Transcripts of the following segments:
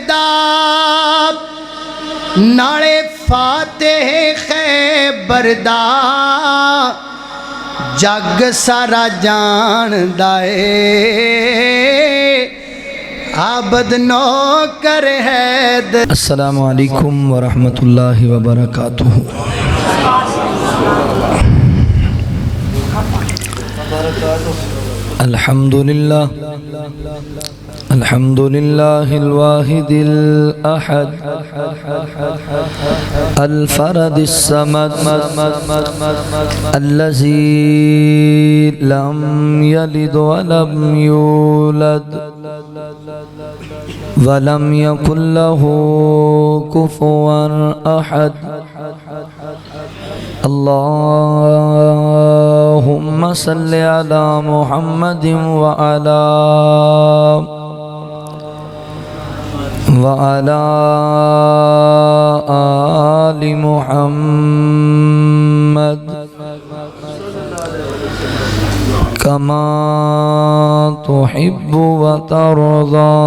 دا نالے فاتح خیبر دا جگ سارا جان دائے عابد نوکر حیدر۔ السلام علیکم ورحمۃ اللہ وبرکاتہ۔ الحمدللہ الواحد الأحد الفرد الصمد الذي لم يلد ولم يولد ولم يكن له كفوا أحد۔ اللهم صل على محمد وعلى آل محمد كما تحب وترضى۔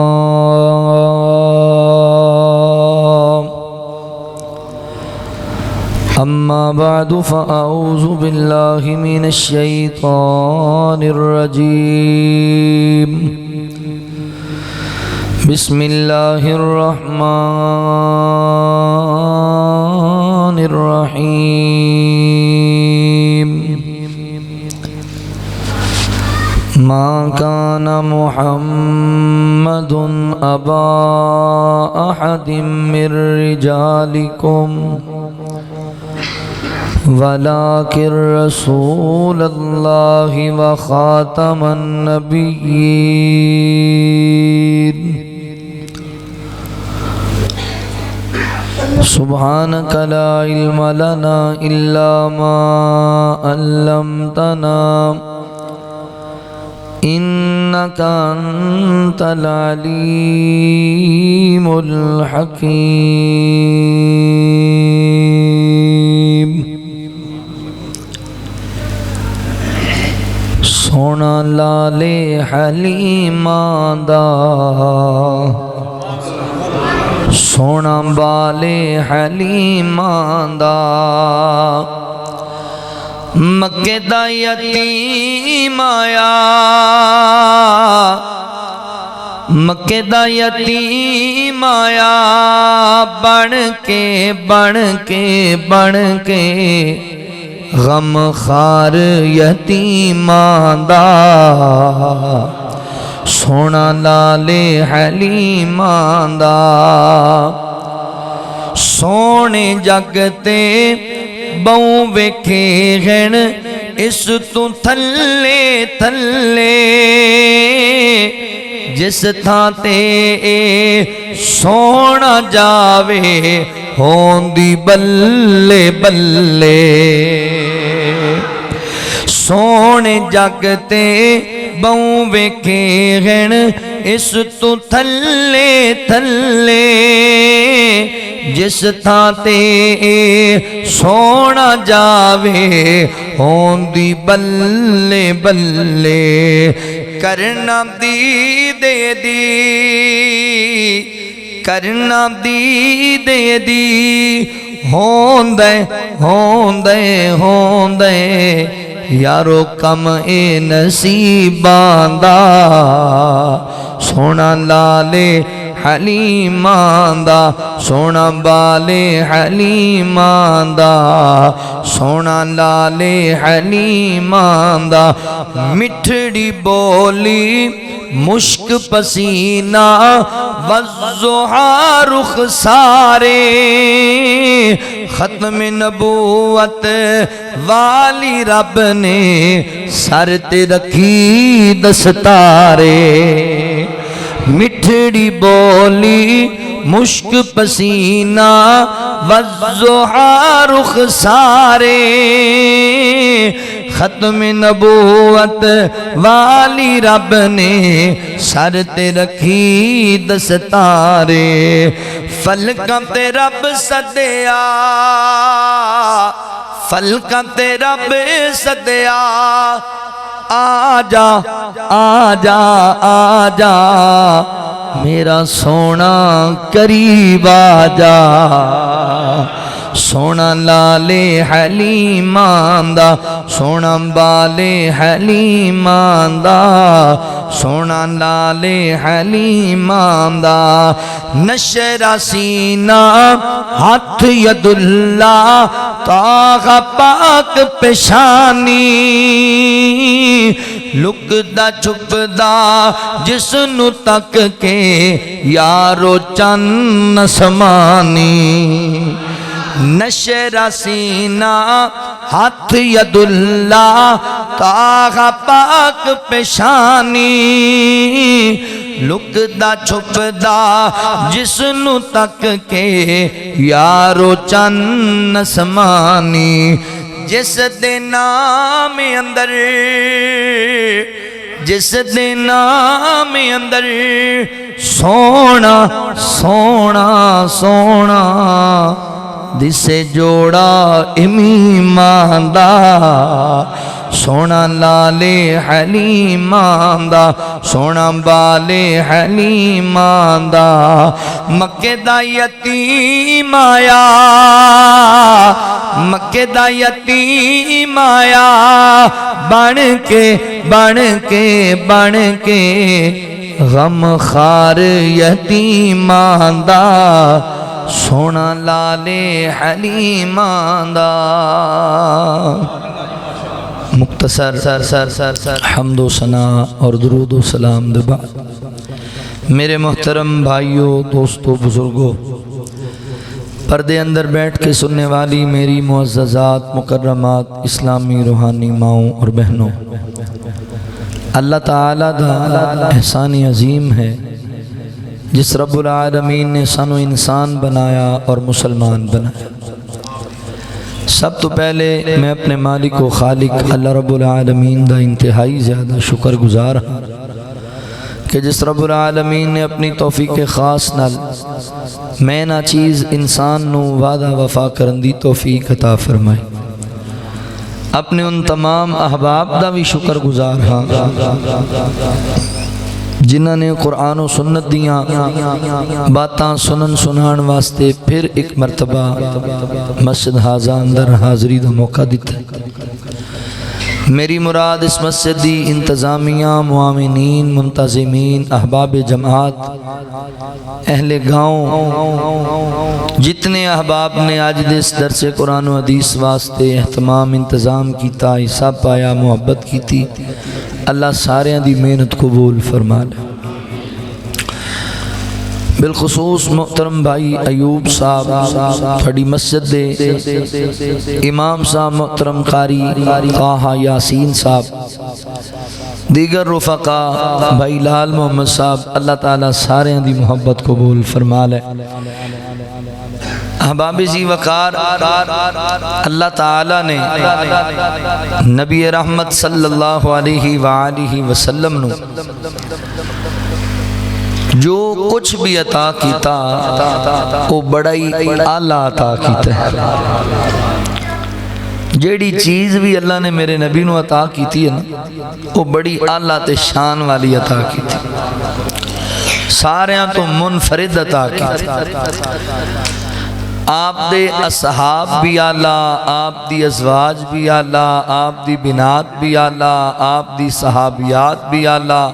أما بعد فأعوذ بالله من الشيطان الرجيم، بسم الله الرحمن الرحيم۔ ما كان محمد أبا أحد من رجالكم ولكن رسول الله وخاتم النبيين۔ سبحانك لا علم لنا إلا ما علمتنا إنك أنت العليم الحكيم۔ سونا لالے حلیماں دا، سونا بالے حلیماں دا، مکے دا یتیم آیا، مکے دا یتیم آیا، بن کے بن کے بن کے غم خار یتیماں دا، سونا لالے حلیماں دا۔ سونے جگ تے بہوں ویکھے ہن اس تو تھلے تھلے، جس تھاں تے سونا جاوے ہوندی بلے بلے۔ سونے جگ تے بہوں ویکھے ہن اس تو تھلے تھلے، جس تھاں تے سونا جاوے ہوندی بلے بلے۔ کرنا دیدے دی، کرنا دیدے دی، ہوندے ہوندے ہوندے یارو کم اے نصیباں دا، سونا لالے حلیماں دا، سونا بالے حلیماں دا، سونا لالے حلیماں دا۔ مٹھڑی بولی مشک پسینہ والضحیٰ رخسارے، ختم نبوت والی رب نے سر تے رکھی دستارے۔ مٹھڑی بولی مشک پسینہ والضحیٰ رخسارے، ختم نبوت والی رب نے سر تے رکھی دستارے۔ فلکاں تے رب سدیا، فلکاں تے رب سدیا، آجا آجا آجا میرا سونا قریب آ جا سونا لالے حلیمان دا سونا بالے حلیمان دا سونا لالے حلیمان دا نشرا سینہ ہاتھ ید اللہ تاغ پاک پیشانی لکدا چھپدا جس نو تک کے یارو چن سمانی نشرا سینہ ہاتھ ید اللہ تاغ پاک پیشانی لکدا چھپدا جس نو تک کے یارو چن سمانی جس دے نام اندر جس دے نام اندر سونا سونا سونا دسے جوڑا امیمان دا سونا لالے حلیمان دا سونا بالے حلیمان دا مکے دا یتیم آیا مکے دا یتیم آیا بن کے غم خار یتیمان دا سونا لالے حلیمان دا مختصر حمد و ثنا اور درود و سلام دے بعد میرے محترم بھائیوں دوستوں بزرگوں پردے اندر بیٹھ کے سننے والی میری معززات مکرمات اسلامی روحانی ماؤں اور بہنوں اللہ تعالیٰ دا احسان عظیم ہے جس رب العالمین نے سانو انسان بنایا اور مسلمان بنایا سب تو پہلے میں اپنے مالک و خالق اللہ رب العالمین دا انتہائی زیادہ شکر گزار ہوں کہ جس رب العالمین نے اپنی توفیق خاص نال میں نہ چیز انسان نو وعدہ وفا کرن دی توفیق عطا فرمائی اپنے ان تمام احباب دا بھی شکر گزار ہاں جنہاں نے قرآن و سنت دیاں باتاں سنن سنان واسطے پھر ایک مرتبہ مسجد حاضر اندر حاضری دا موقع دیتا ہے میری مراد اس مسجد دی انتظامیہ معاونین منتظمین احباب جماعت اہل گاؤں جتنے احباب نے آج دس درس قرآن و حدیث واسطے اہتمام انتظام کیتا حصہ پایا محبت کیتی اللہ سارے دی محنت قبول فرما لے بالخصوص محترم بھائی ایوب صاحب تھوڑی مسجد دے امام صاحب محترم قاری طاہا یاسین صاحب دیگر رفقا بھائی لال محمد صاحب اللہ تعالیٰ سارے دی محبت قبول فرما لے احباب زی وقار اللہ تعالیٰ نے نبی رحمت صلی اللہ علیہ وآلہ وسلم نو جو کچھ بھی عطا کیتا وہ بڑا ہی اعلیٰ عطا کیتا ہے جیڑی چیز بھی اللہ نے میرے نبی نو عطا کیتی ہے نا وہ بڑی اعلیٰ تے شان والی عطا کیتی ساریاں تو منفرد عطا کیتی آپ دے اصحاب بھی اعلیٰ آپ دی ازواج بھی اعلیٰ آپ دی بنات بھی اعلیٰ آپ دی صحابیات بھی اعلیٰ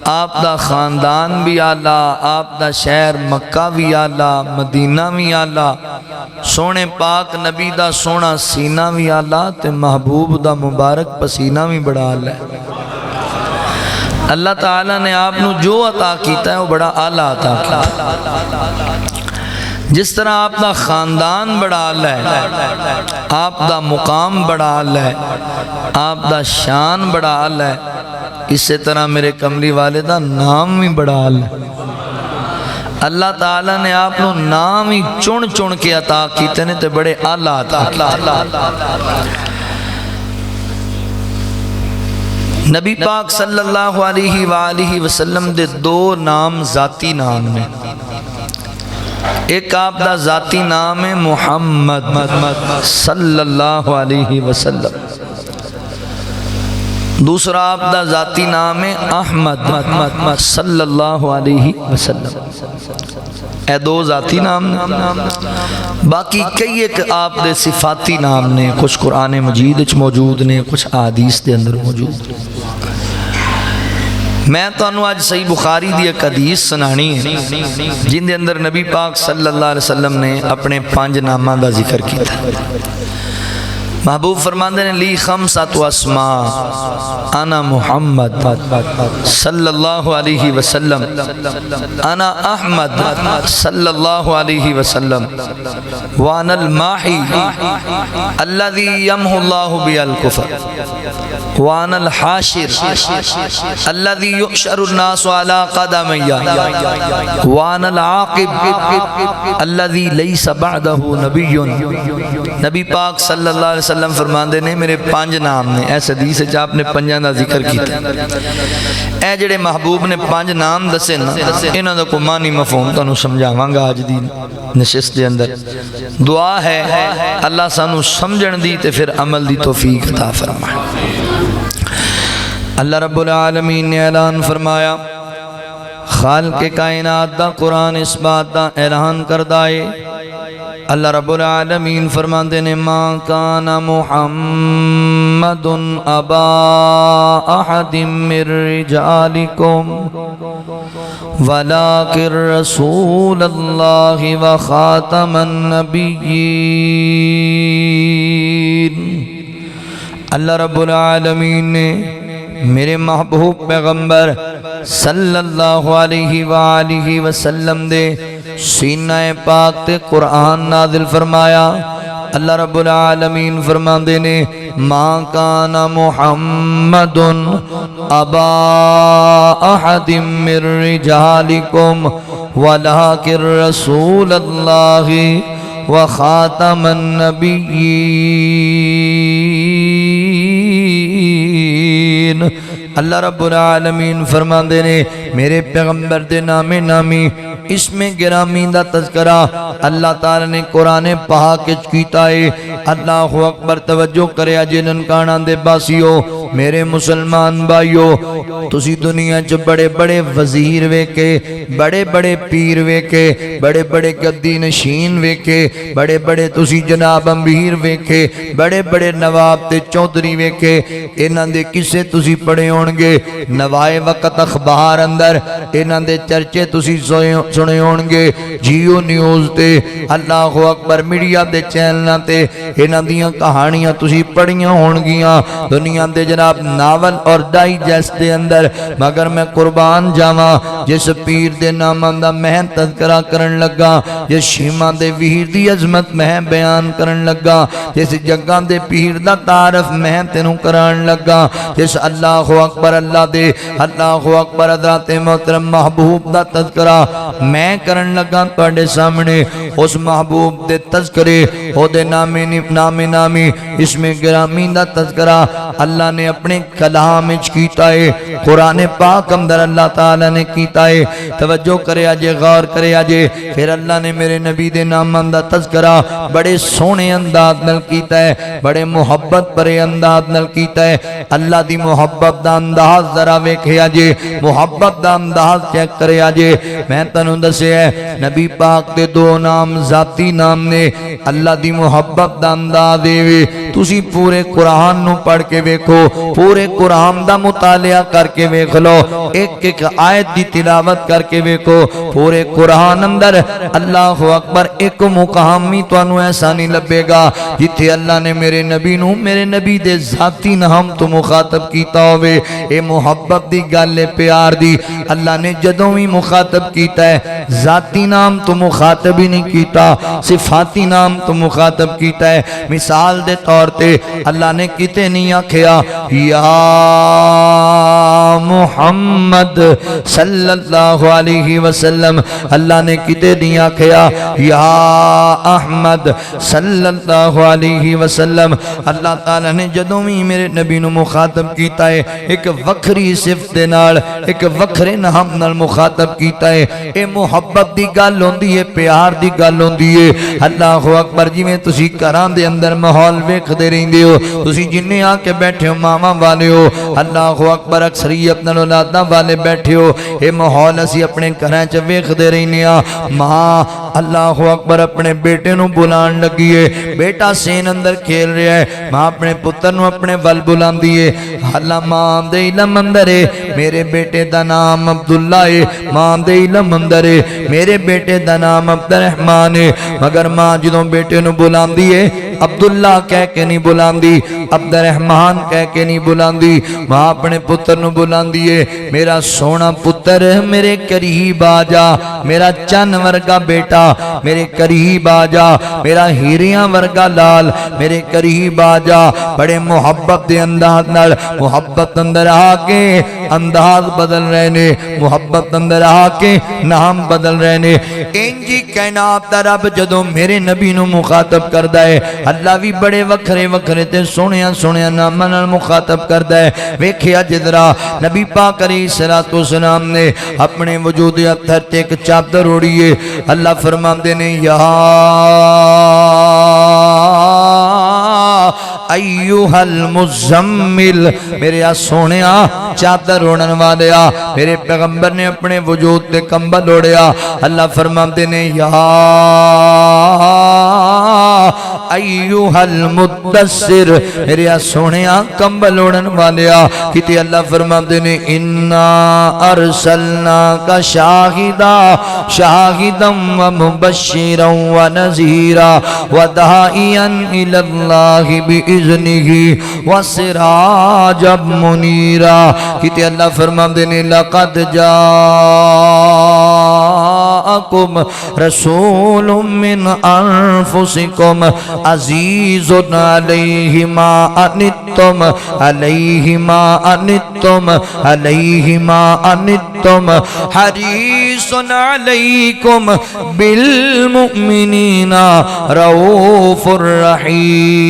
آپ دا خاندان بھی اعلیٰ آپ دا شہر مکہ بھی اعلیٰ مدینہ بھی اعلیٰ سونے پاک نبی دا سونا سینہ بھی اعلیٰ تے محبوب دا مبارک پسینہ بھی بڑا اعلیٰ ہے اللہ تعالیٰ نے آپ نو جو عطا کیتا ہے وہ بڑا اعلیٰ عطا کیتا جس طرح آپ دا خاندان بڑا اعلیٰ ہے آپ دا مقام بڑا اعلیٰ ہے آپ دا شان بڑا اعلیٰ ہے اسی طرح میرے کملی والدہ نام بھی بڑا اعلیٰ ہے اللہ تعالیٰ نے آپ نو نام ہی چن چن کے عطا کیتے نے تے بڑے اعلیٰ عطا کیتے نبی پاک صلی اللہ علیہ وآلہ وسلم دے دو نام ذاتی نام میں ایک آپ دا ذاتی نام ہے محمد صلی اللہ علیہ وسلم دوسرا آپ دا ذاتی نام ہے احمد صلی اللہ علیہ وسلم، اے دو ذاتی نام نے۔ باقی کئی ایک آپ دے صفاتی نام نے، کچھ قرآن مجید وچ موجود نے، کچھ احادیث دے اندر موجود نے۔ میں تو انہوں آج صحیح بخاری دی ایک حدیث سنانی ہے جن دے اندر نبی پاک صلی اللہ علیہ وسلم نے اپنے 5 نامہ دا ذکر کیا تھا۔ محبوب فرماندے نے لی خمسۃ اسماء انا محمد صلی اللہ علیہ وسلم، انا احمد صلی اللہ علیہ وسلم، وانا الماحی الذی یمحو اللہ بی الکفر، وانا الحاشر الذی یحشر الناس علی قدمی، وانا العاقب الذی لیس بعدہ نبی۔ نبی پاک صلی اللہ علیہ وسلم فرماندے نے میرے 5 نام نے، ایس حدیث ہے آپ نے 5 دا ذکر کیتا۔ اے جڑے محبوب نے 5 نام دسے نا، انہاں دا کو معنی مفہوم تانوں سمجھاواں گا آج دی نشست دے اندر۔ دعا ہے اللہ سانوں سمجھن دی تے پھر عمل دی توفیق عطا فرمائے۔ اللہ رب العالمین نے اعلان فرمایا، خالق کائنات دا قرآن اس بات دا اعلان کردائے۔ اللہ رب العالمین فرماندے نے ما کان محمد ابا احد من رجالکم ولکن رسول اللہ وخاتم النبیین۔ اللہ رب العالمین نے میرے محبوب پیغمبر صلی اللہ علیہ وآلہ وسلم دے سینہ پاک تے قرآن نازل فرمایا۔ اللہ رب العالمین فرماندے نے ما کان محمد ابا احد من رجالکم ولکن رسول اللہ وخاتم النبیین۔ اللہ رب العالمین فرماندے نے میرے پیغمبر دے نامی اسم گرامی دا تذکرہ اللہ تعالی نے قرآن پاک وچ کیتا ہے۔ اللہ اکبر، توجہ کرے اجے ننکانہ دے باسیو، میرے مسلمان بھائیو، تسی دنیا چ بڑے بڑے وزیر ویکھے، بڑے بڑے پیر ویکھے، بڑے بڑے گدی نشین ویکھے، بڑے بڑے تسی جناب امیر ویکھے، بڑے بڑے نواب تے چودھری ویکھے، انہاں دے قصے تسی پڑھے ہون گے نوائے وقت اخبار اندر، انہاں دے چرچے تسی سنے ہون گے جیو نیوز تے، اللہ اکبر، میڈیا دے چینلاں تے انہاں دیاں کہانیاں تسی پڑھیاں ہون گیاں، دنیا دے جناب ناول اور ڈائجسٹ دے اندر۔ مگر میں قربان جاواں جس پیر دے ناماں دا میں تذکرہ کرن لگا، جس شیمہ دے ویر دی عظمت میں بیان کرن لگا، جس جگہ دے پیر دا تعارف میں تینوں کران لگا، جس اللہ اکبر اللہ دے اللہ اکبر حضرات محترم محبوب دا تذکرہ میں کرن لگا تواڈے سامنے، اس محبوب دے تذکرے او دے نامی اسم گرامی دا تذکرہ اللہ نے اپنے کلام وچ کیتا ہے، قرآن پاک اندر اللہ تعالی نے کیتا ہے۔ توجہ کرے اجے، غور کرے اجے، پھر اللہ نے میرے نبی دے ناماں دا تذکرہ بڑے سونے انداز نال کیتا ہے، بڑے محبت بھرے انداز نال کیتا ہے۔ اللہ دی محبت دا انداز ذرا ویکھے اجے، محبت دا انداز چیک کرے اجے۔ میں تانوں دسیا ہے نبی پاک دے 2 نام ذاتی نام نے، اللہ دی محبت دا انداز دے تسی پورے قرآن نو پڑھ کے ویکھو، پورے قرآن دا مطالعہ کر کے ویکھ لو، ایک ایک آیت دی تلاوت کر کے ویکھو، پورے قرآن اندر اللہ اکبر ایک مقام ہی تانوں ایسا نہیں لبے گا جتھے اللہ نے میرے نبی نو میرے نبی دے ذاتی نام تو مخاطب کیتا ہوئے۔ اے محبت دی گل پیار دی، اللہ نے جدوں ہی مخاطب کیتا ہے ذاتی نام تو مخاطب ہی نہیں کیتا، صفاتی نام تو مخاطب کیتا ہے۔ مثال دے طور تے اللہ نے کتے نہیں آکھیا یا محمد صلی اللہ علیہ وسلم، اللہ نے کتے نہیں آکھیا یا احمد صلی اللہ علیہ وسلم۔ اللہ تعالیٰ نے جدوں بھی میرے نبی نو مخاطب کیتا ہے ایک وکھری صفت دے نال، ایک وکھرے نام نال مخاطب کیتا ہے۔ اے محبت دی گل ہوندی ہے، پیار دی گل ہوندی ہے۔ اللہ اکبر، جویں تسی گھراں دے اندر ماحول ویکھدے رہندے ہو تسی جننے آ کے بیٹھے ہو ماما والے ہو اللہ اکبر اکثریت نال اولاداں والے بیٹھے ہو اے ماحول اسی اپنے گھراں چ ویکھدے رہنے ہاں ماں اللہ اکبر اپنے بیٹے نو بلان لگی ہے بیٹا سین اندر کھیل رہا ہے ماں اپنے پتر نو اپنے ول بلاندی ہے اللہ ماں دے علم اندر ہے میرے بیٹے دا نام عبداللہ ہے ماں دے علم اندر ہے میرے بیٹے دا نام عبدالرحمن ہے مگر ماں جدوں بیٹے نو بلاندی ہے عبداللہ کہہ کے نہیں بلاندی عبدالرحمن کہہ کے نہیں بلاندی ماں اپنے پتر نو بلاندی ہے میرا سونا پتر میرے قریب آ جا میرا چن ورگا بیٹا میرے قریب آ جا میرا ہیریاں ورگا لال میرے قریب آ جا بڑے محبت دے انداز نال محبت اندر آ کے انداز بدل رہنے محبت اندر آ کے نام بدل رہنے انجی کائنات دا رب جدوں میرے نبی نو مخاطب کردا ہے اللہ بھی بڑے وکھرے وکھرے تے سونیاں سونیاں ناماں نال مخاطب کردا ہے ویکھیا جدرا نبی پاک علیہ الصلوۃ والسلام نے اپنے وجود اطہر تے ایک چادر اوڑھی ہے اللہ فرماندے نے یا ایوہ المزمل میرے سونیا چادر اوڑھن والیا میرے پیغمبر نے اپنے وجود تے کمبل اوڑھیا اللہ فرماندے نے یا ایوہ المدثر میرے سونیا کمبل اوڑھن والیا کتے اللہ فرماندے نے انا ارسلناک شاہدا شاہدا ومبشرا ونذیرا وداعیا الی اللہ بإذنہ وسراجا منیرا کتے اللہ فرماندے نے لقد جاءکم رسول من انفسکم عزیز علیہ ما انتم علیہ ما انتم علیہ ما انتم حریص علیکم بالمؤمنین رؤوف الرحیم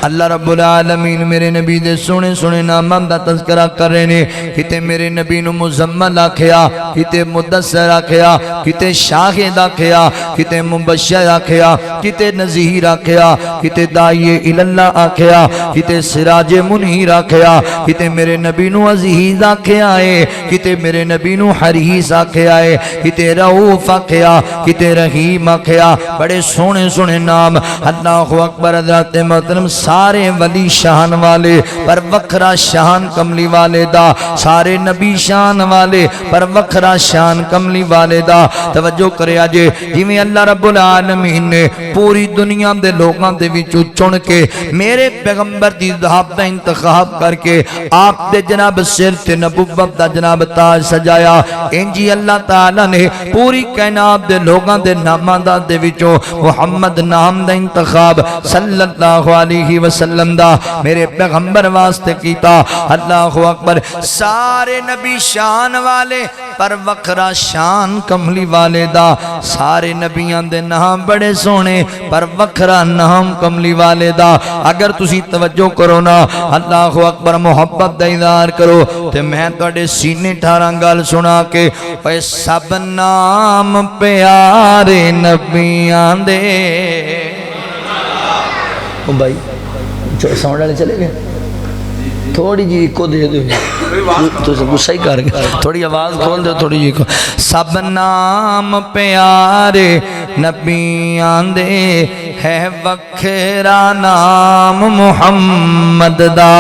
اللہ رب العالمین میرے نبی دے سونے سونے ناماں دا تذکرہ کر رہے نے کتے میرے نبی نو مزمل آکھیا کتے مدثر آکھیا کتے شاہد آکھیا کتے مبشر آکھیا کتے نذیر آکھیا کتے داعی اللہ آکھیا کتے سراج منیر آکھیا کتے میرے نبی نو عزیز آکھیا ہے کتے میرے نبی نو حریص آکھیا ہے کتے رؤوف آکھیا کتے رحیم آکھیا بڑے سونے سونے نام اللہ اکبر حضرات محترم سارے ولی شان والے پر وکھرا شان کملی والے دا سارے نبی شان والے پر وکھرا شان کملی والے دا توجہ کرے آجے جویں اللہ رب العالمین نے پوری دنیا دے لوگاں دے وچوں چن کے میرے پیغمبر دی ذات دا انتخاب کر کے آپ دے جناب سر تے نبوت دا جناب تاج سجایا انجی اللہ تعالی نے پوری کائنات دے لوگاں دے ناماں دا دے وچوں محمد نام دا انتخاب صلی اللہ علیہ وسلم دا میرے پیغمبر واسطے کیتا اللہ اکبر سارے نبی شان والے پر وکھرا شان کملی والے دا سارے نبیان دے نام بڑے سونے پر وکھرا نام کملی والے دا اگر تسی توجہ کرو نا اللہ اکبر محبت دا اظہار کرو تے میں تواڈے سینے ٹھاراں گل سنا کے اے سب نام پیارے نبیان دے او بھائی ساؤنڈ والے چلے گئے تھوڑی جی کو دے دو تو سب غصہ ہی کر گئے تھوڑی آواز کھول دو تھوڑی جی کو سب نام پیارے نبیان دے ہے وکھرا نام محمد دا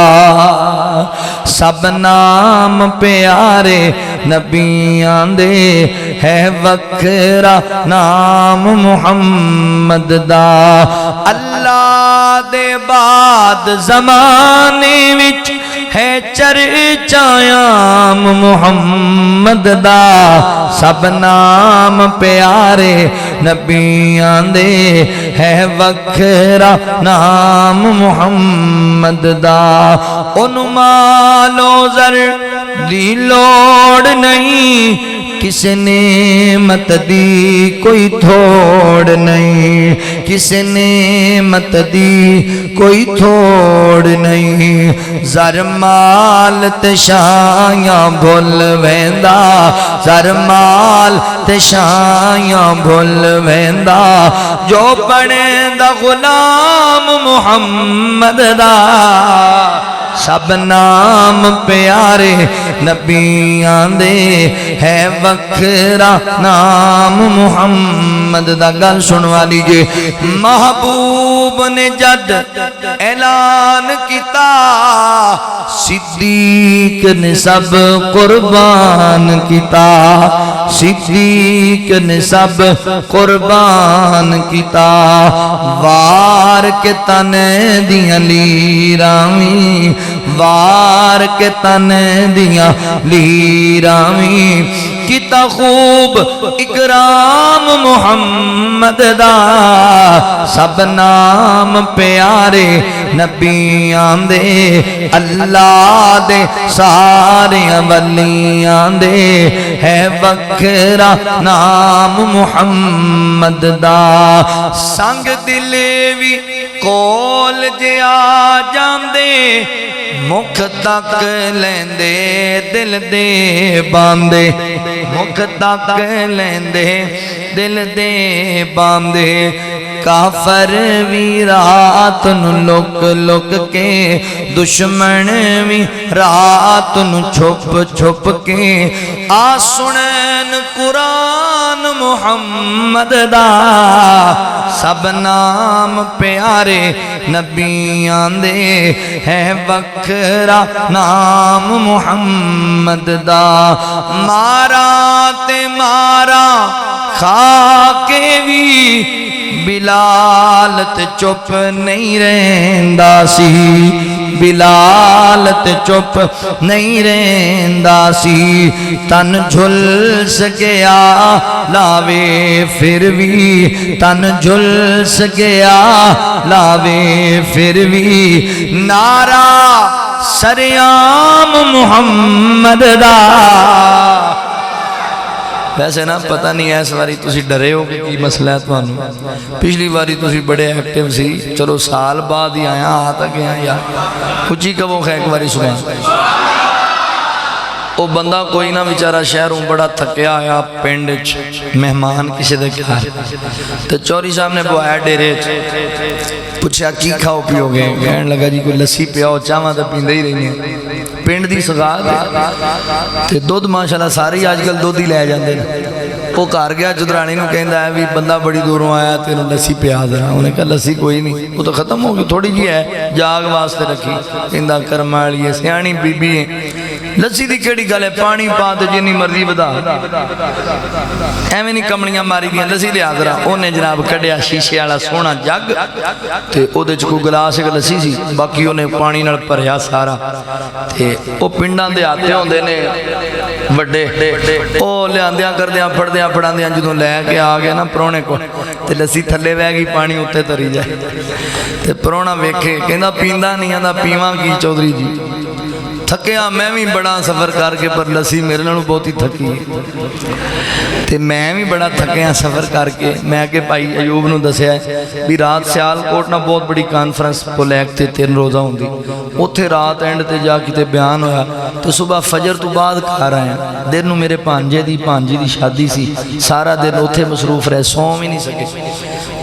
سب نام پیارے نبیان دے ہے وکھرا نام محمد دا اللہ دے بعد زمانے وچ ہے چرچایام محمد دا سب نام پیارے نبیان دے ہے وکھرا نام محمد دا ان مال و زر دی لوڑ نہیں کس نعمت دی کوئی تھوڑ نہیں، کس نعمت دی کوئی تھوڑ نہیں، زر مال تے شایاں بھول ویندا، زر مال تے شایاں بھول ویندا، جو پڑھیندا غلام محمد دا، سب نام پیارے نبیاں دے، ہے وکھرا نام محمد دا۔ گل سنوا لیجئے، محبوب نے جد اعلان کیتا، صدیق نے سب قربان کیتا، صدیق نے سب قربان کیتا، وار کے تن دیاں لیراویں، وار کے تن دیاں لیراویں، کیتا خوب اکرام محمد دا، سب نام پیارے نبیاں دے، اللہ دے سارے ولیاں دے، ہے وکھرا نام محمد دا۔ سنگ دل وی کول جے آ جاندے، مکھ تک لیندے دل دے باندے، مکھ تک لیندے دل دے باندے، کافر وی رات نو لک لک کے، دشمن وی رات نو چھپ چھپ کے، آ سنن قرآن محمد دا، سب نام پیارے نبیاں دے، ہے وکھرا نام محمد دا۔ مارا تے مارا کھا کے بھی بلال تے چپ نہیں رہندا سی، بلال تے چپ نہیں رہندا سی، تن جھلس گیا لاوے پھر بھی، تن جھلس گیا لاوے پھر بھی، نعرہ سریام محمد دا۔ ویسے نا پتہ نہیں ہے اس واری تسی ڈرے ہو کہ کی مسئلہ ہے تمہانوں، پچھلی واری تسی بڑے ایکٹیو سی، چلو سال بعد ہی آیا آتا گیا یار، کچھ کبو خیک واری سبحان۔ وہ بندہ کوئی نہ بیچارہ شہروں بڑا تھکیا آیا پنڈ مہمان کسی دے گھر، تو چوری صاحب نے بوایا ڈیرے پوچھا کی کھاؤ پیو گے، کہنے لگا جی کوئی لسی پیاؤ چاہاں تو پیندے ہی رہی ہیں، پنڈ دی سگاہ تے دودھ ماشاءاللہ ساری آج کل دودھ ہی لے جاندے ہیں۔ وہ گھر گیا جدرانی نو کہندا ہے بھی بندہ بڑی دوروں آیا تینوں لسی پیا ذرا، انہوں نے کہا لسی کوئی نہیں، وہ تو ختم ہو گئی، تھوڑی جی ہے جاگ واسطے رکھی، کہندا کرم والی ہے سیانی بی بی ہے، لسی دی کیڑی گل ہے، پانی پا تے جنی مرضی بدا، ایویں نہیں کمڑیاں ماری دیاں، لسی دے ذرا، اونے جناب کڈیا شیشے والا سونا جگ تے او دے چ کوئی گلاس ایک لسی سی، باقی اونے پانی نال بھریا سارا، تے او پنڈاں دے آتے ہوندے نے وڈے، او لیاندیاں کردیاں پڑھدیاں پڑھاندیاں جدوں لے کے آ گیا نا پرونے کو تے لسی تھلے بہ گئی پانی اوتے تری جائے، تے پرونا ویکھے کہندا پیندا نہیں، آندا پیواں کی چودھری جی، تھکیا میں بھی بڑا سفر کر کے پر لسی میرے نالوں بہت ہی تھکی، تے میں بھی بڑا تھکیا سفر کر کے، میں کہ بھائی ایوب نو دسیا ہے بھی رات سیال کوٹ نہ بہت بڑی کانفرنس پولیک تے 3 روزہ ہوندی، اوتھے رات اینڈ تے جا کتے بیان ہویا، تو صبح فجر تو بعد گھر آیا، دن نو میرے بھانجے دی شادی سی، سارا دن اوتھے مصروف رہے، سو بھی نہیں سکے،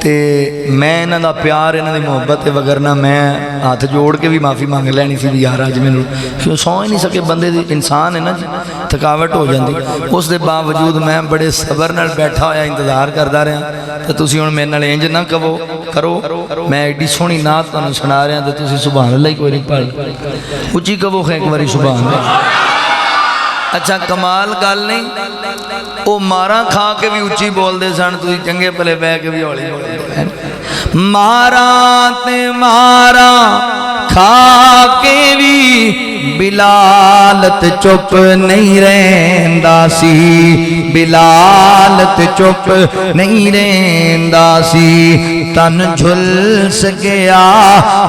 تے میں انہاں دا پیار انہاں دی محبت وگرنہ میں ہاتھ جوڑ کے بھی معافی مانگ لینی سی بھی یار اج مینوں کیوں سو ہی نہیں سکے، بندے دی انسان ہے نا جی تھکاوٹ ہو جاندی، اس دے باوجود میں بڑے صبر نال بیٹھا ہویا انتظار کردا رہا، تے تسی ہن میرے نال انج نہ کرو، میں ایڈی سونی نعت تانوں سنا رہا تے تسی سبحان اللہ ہی کوئی نہیں پڑھ، اچھی کہو ایک واری سبحان اللہ۔ اچھا کمال گل نہیں، وہ مارا کھا کے بھی اچھی بول دے سن، تسی چنگے پلے بہ کے بھی ہولی بولدے، مارا تے مارا کھا کے بھی بلال تے چپ نہیں رہندا سی، بلال تے چپ نہیں رہندا سی، تن جھلس گیا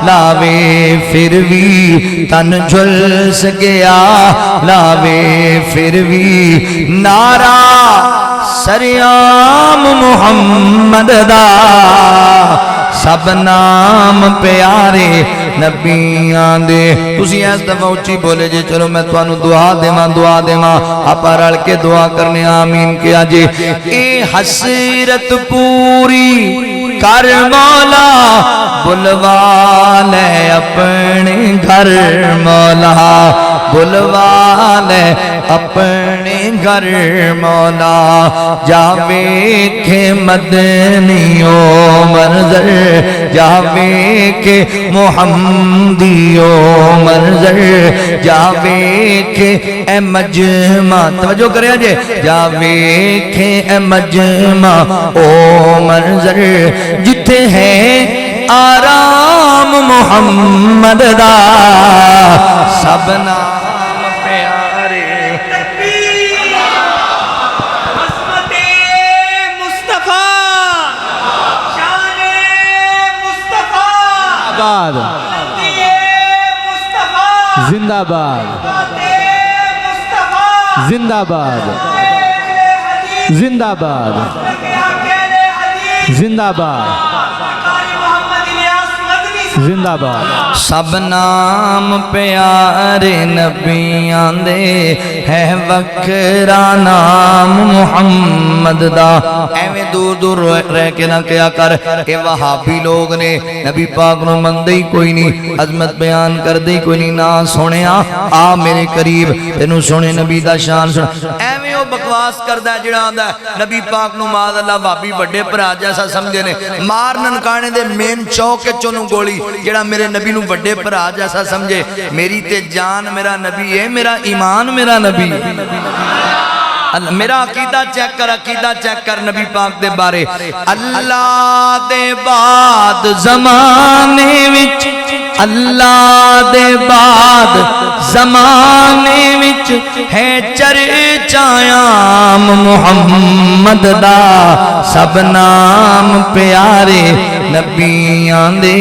لاوے پھر بھی تن جھلس گیا لاوے پھر بھی نعرہ سریام محمد دا سب نام پیارے نبیاں دے تسی اس دفعہ اچھی بولے جے چلو میں توانو دعا دیواں آپ رل کے دعا کرنے آمین کیا جے اے حسرت پوری کر مولا بلوا لے اپنے گھر مولا بلوا لے اپنے گھر مولا جاوے کے مدنیوں منظر جاوے کے محمدیوں منظر جاوے کے اے مجمع توجہ کریا جے جاوے کے اے مجمع او منظر جتھے ہے آرام محمد دا سب نام پیارے عظمت مصطفیٰ شان مصطفیٰ آباد مصطفیٰ زندہ باد مصطفیٰ زندہ باد زندہ باد زندہ باد زندہ باد سب نام پیارے نبیاں دے ہے وکرا نام محمد دا ایویں دور دور رہ کے نہ کیا کر کہ وہابی لوگ نے نبی پاک نو مندے ہی کوئی نہیں عظمت بیان کر دے کوئی نہیں نہ سنیا آ میرے قریب تینو سنے نبی دا شان سن ایویں وہ بکواس کردا ہے جڑا آندا ہے نبی پاک نو معاذ اللہ وہابی بڑے بھرا جیسا سمجھے نے مار ننکانے دے مین چوک چونوں گولی جڑا میرے نبی نو بڑے بھرا جیسا سمجھے میری تے جان میرا نبی ہے میرا ایمان میرا نبی میرا عقیدہ چیک کر نبی پاک دے بارے اللہ دے بعد زمانے وچ اللہ دے بعد زمانے وچ ہے چرچایام محمد دا سب نام پیارے نبیاں دے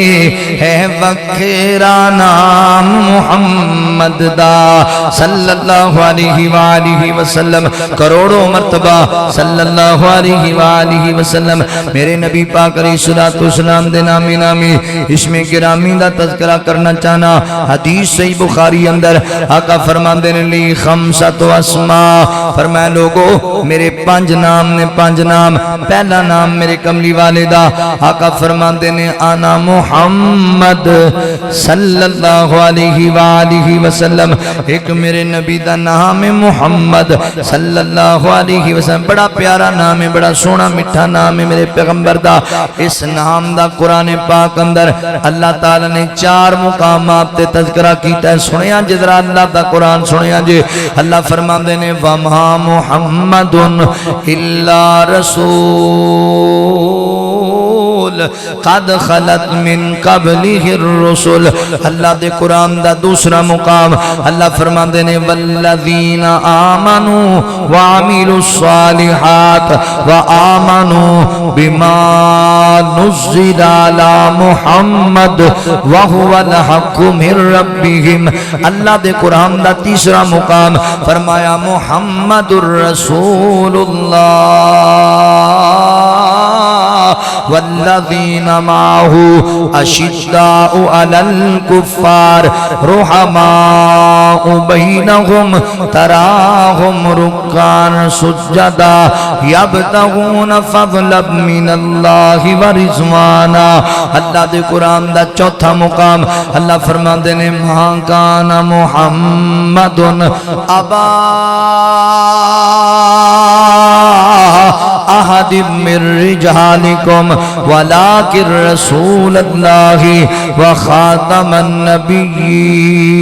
ہے وکھرا نام محمد دا صلی اللہ علیہ وآلہ وسلم کروڑوں مرتبہ صلی اللہ علیہ وآلہ وسلم میرے نبی پاک علیہ السلام دے نامی نامی اسم گرامی دا تذکرہ کرنا چاہنا حدیث صحیح بخاری اندر آقا فرماندے نے لی خمسۃ اسماء فرمایا لوگو میرے 5 نام نے 5 نام پہلا نام میرے کملی والدہ آقا فرماندے نے آنا محمد صلی اللہ علیہ وآلہ وسلم ایک میرے نبی دا نام محمد صلی اللہ علیہ وسلم بڑا پیارا نام ہے بڑا سونا مٹھا نام ہے میرے پیغمبر دا اس نام دا قرآن پاک اندر اللہ تعالیٰ نے 4 مقامات تے تذکرہ کیتا ہے سنیا جدرا اللہ دا قرآن سنیا جے اللہ فرماندے نے وَمَا مُحَمَّدٌ إِلَّا رَسُولٌ قَدْ خَلَتْ مِن قَبْلِهِ الرُّسُلُ اللہ دے قرآن دا دوسرا مقام اللہ فرماندے نے وَالَّذِينَ آمَنُوا وَعَمِلُوا الصَّالِحَاتِ وَآمَنُوا بِمَا نُزِّلَ عَلَى مُحَمَّدٍ وَهُوَ الْحَقُّ مِن رَبِّهِمْ اللہ دے قرآن دا تیسرا مقام فرمایا محمد الرسول اللہ والذین معه اشداء علی الکفار رحماء بینہم تراہم رکعا سجدا یبتغون فضلا من اللہ ورضوانا اللہ دے قرآن دا چوتھا مقام اللہ فرماندے نے ماں کان محمد ابا احد من رجالکم ولكن رسول اللہ وخاتم النبیین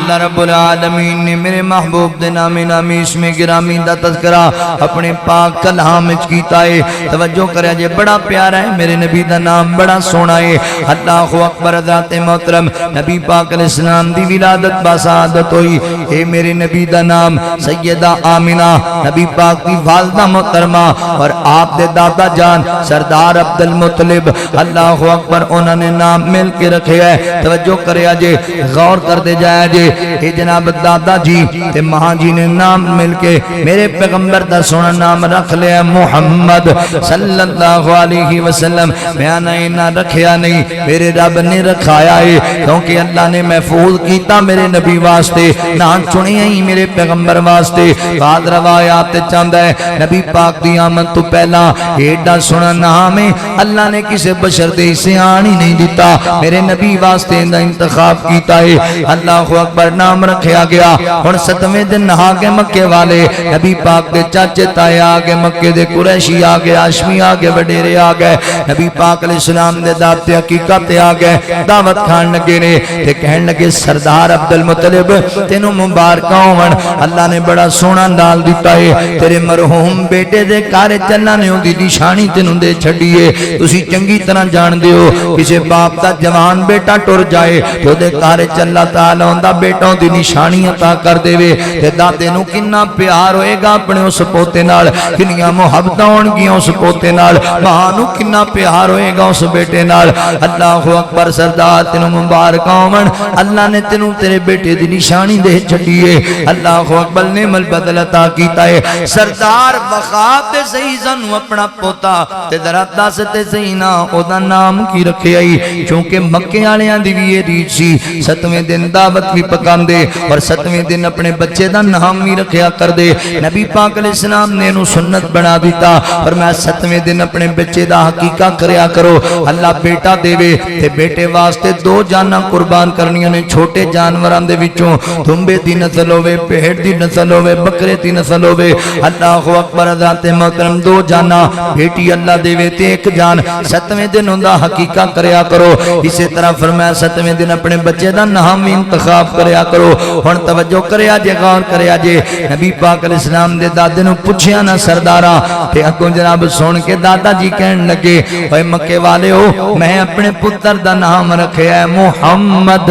اللہ رب العالمین نے میرے محبوب دے نام نامی اسم گرامی دا تذکرہ اپنے پاک کلام وچ کیتا ہے. توجہ کریا جے بڑا پیارا ہے میرے نبی دا نام بڑا سونا ہے. اللہ اکبر. حضرت محترم نبی پاک علیہ السلام دی ولادت باسعادت ہوئی. اے میرے نبی دا نام سیدہ آمنہ نبی پاک دی والدہ محترمہ اور آپ دے دادا جان سردار عبد المطلب اللہ اکبر انہوں نے نام مل کے رکھے ہے. توجہ کریا جے غور کر دے جایا جے اے جناب دادا جی تے ماں جی نے نام مل کے میرے پیغمبر دا سونا نام رکھ لیا محمد صلی اللہ علیہ وسلم. میں نہ رکھیا نہیں میرے رب نے رکھایا ہے کیونکہ اللہ نے محفوظ کیتا میرے نبی واسطے نہ چنیا ہی میرے پیغمبر واسطے. بعد روایات چاہتا ہے نبی پاک دی آمد تو پہلا ایڈا سونا نام ہے اللہ نے کسے بشر دے اسے آنی نہیں دیتا میرے نبی واسطے دا انتخاب کیتا ہے. اللہ اکبر. نام رکھیا گیا. اور 7ویں دن آگے مکے والے نبی پاک دے چاچے تائے آگے مکے دے قریشی آگے ہاشمی آگے وڈیرے آگے نبی پاک علیہ السلام دے داتے حقیقت آگے دعوت کھان لگے نے تے کہن لگے سردار عبد المطلب تینوں مبارکاں ہون اللہ نے بڑا سونا ڈال دیتا ہے تیرے مرحوم بیٹے دے کارے چلنا نے دی نشانی تینوں دے چھڑیے. تسی چنگی طرح جان دیو کسے باپ دا جوان بیٹا ٹر جائے تو دے کارے چلا تعالی ہوندا بیٹوں دی نشانی عطا کر دے وے تے دادے نو کنا پیار ہوئے گا اپنے اس پوتے نال کنیاں محبتاں ہون گیاں اس پوتے نال ماں نو کنا پیار ہوئے گا اس بیٹے نال. اللہ اکبر. سردار تینوں مبارکاں ہون اللہ نے تینوں تیرے بیٹے دی نشانی دے چھڑیے. اللہ اکبر. نعم البدل عطا کیتا ہے. سردار وقات تے صحیح سنو اپنا پوتا تے ذرا دس تے صحیح نا او دا نام کی رکھے آئی چونکہ مکے والیاں دی وی یہ ریت سی 7ویں دن دعوت بھی پکاندے اور 7ویں دن اپنے بچے دا نام بھی رکھیا کر دے. نبی پاک علیہ السلام نے انہوں سنت بنا دیتا اور میں 7ویں دن اپنے بچے دا حقیقہ کریا کرو. اللہ بیٹا دے وے تے بیٹے واسطے 2 جاناں قربان کرنیاں نے چھوٹے جانوراں دے وچوں دھمبے دی نسل ہوے بھیڑ دی نسل ہوے بکرے دی نسل ہوے. اللہ اکبر. حضرت محترم 2 جاناں بیٹی اللہ دے وے تے 1 جان 7ویں دن ہوندا حقیقہ کریا کرو. اسی طرح فرمایا 7ویں دن اپنے بچے دا نام انتخاب کریا کرو. ہن توجہ کریا جے غور کریا جے نبی پاک علیہ السلام دے دادے نو پوچھیا نا سرداراں تے اگوں جناب سن کے دادا جی کہن لگے اوے مکے والے ہو میں اپنے پتر دا نام رکھیا ہے محمد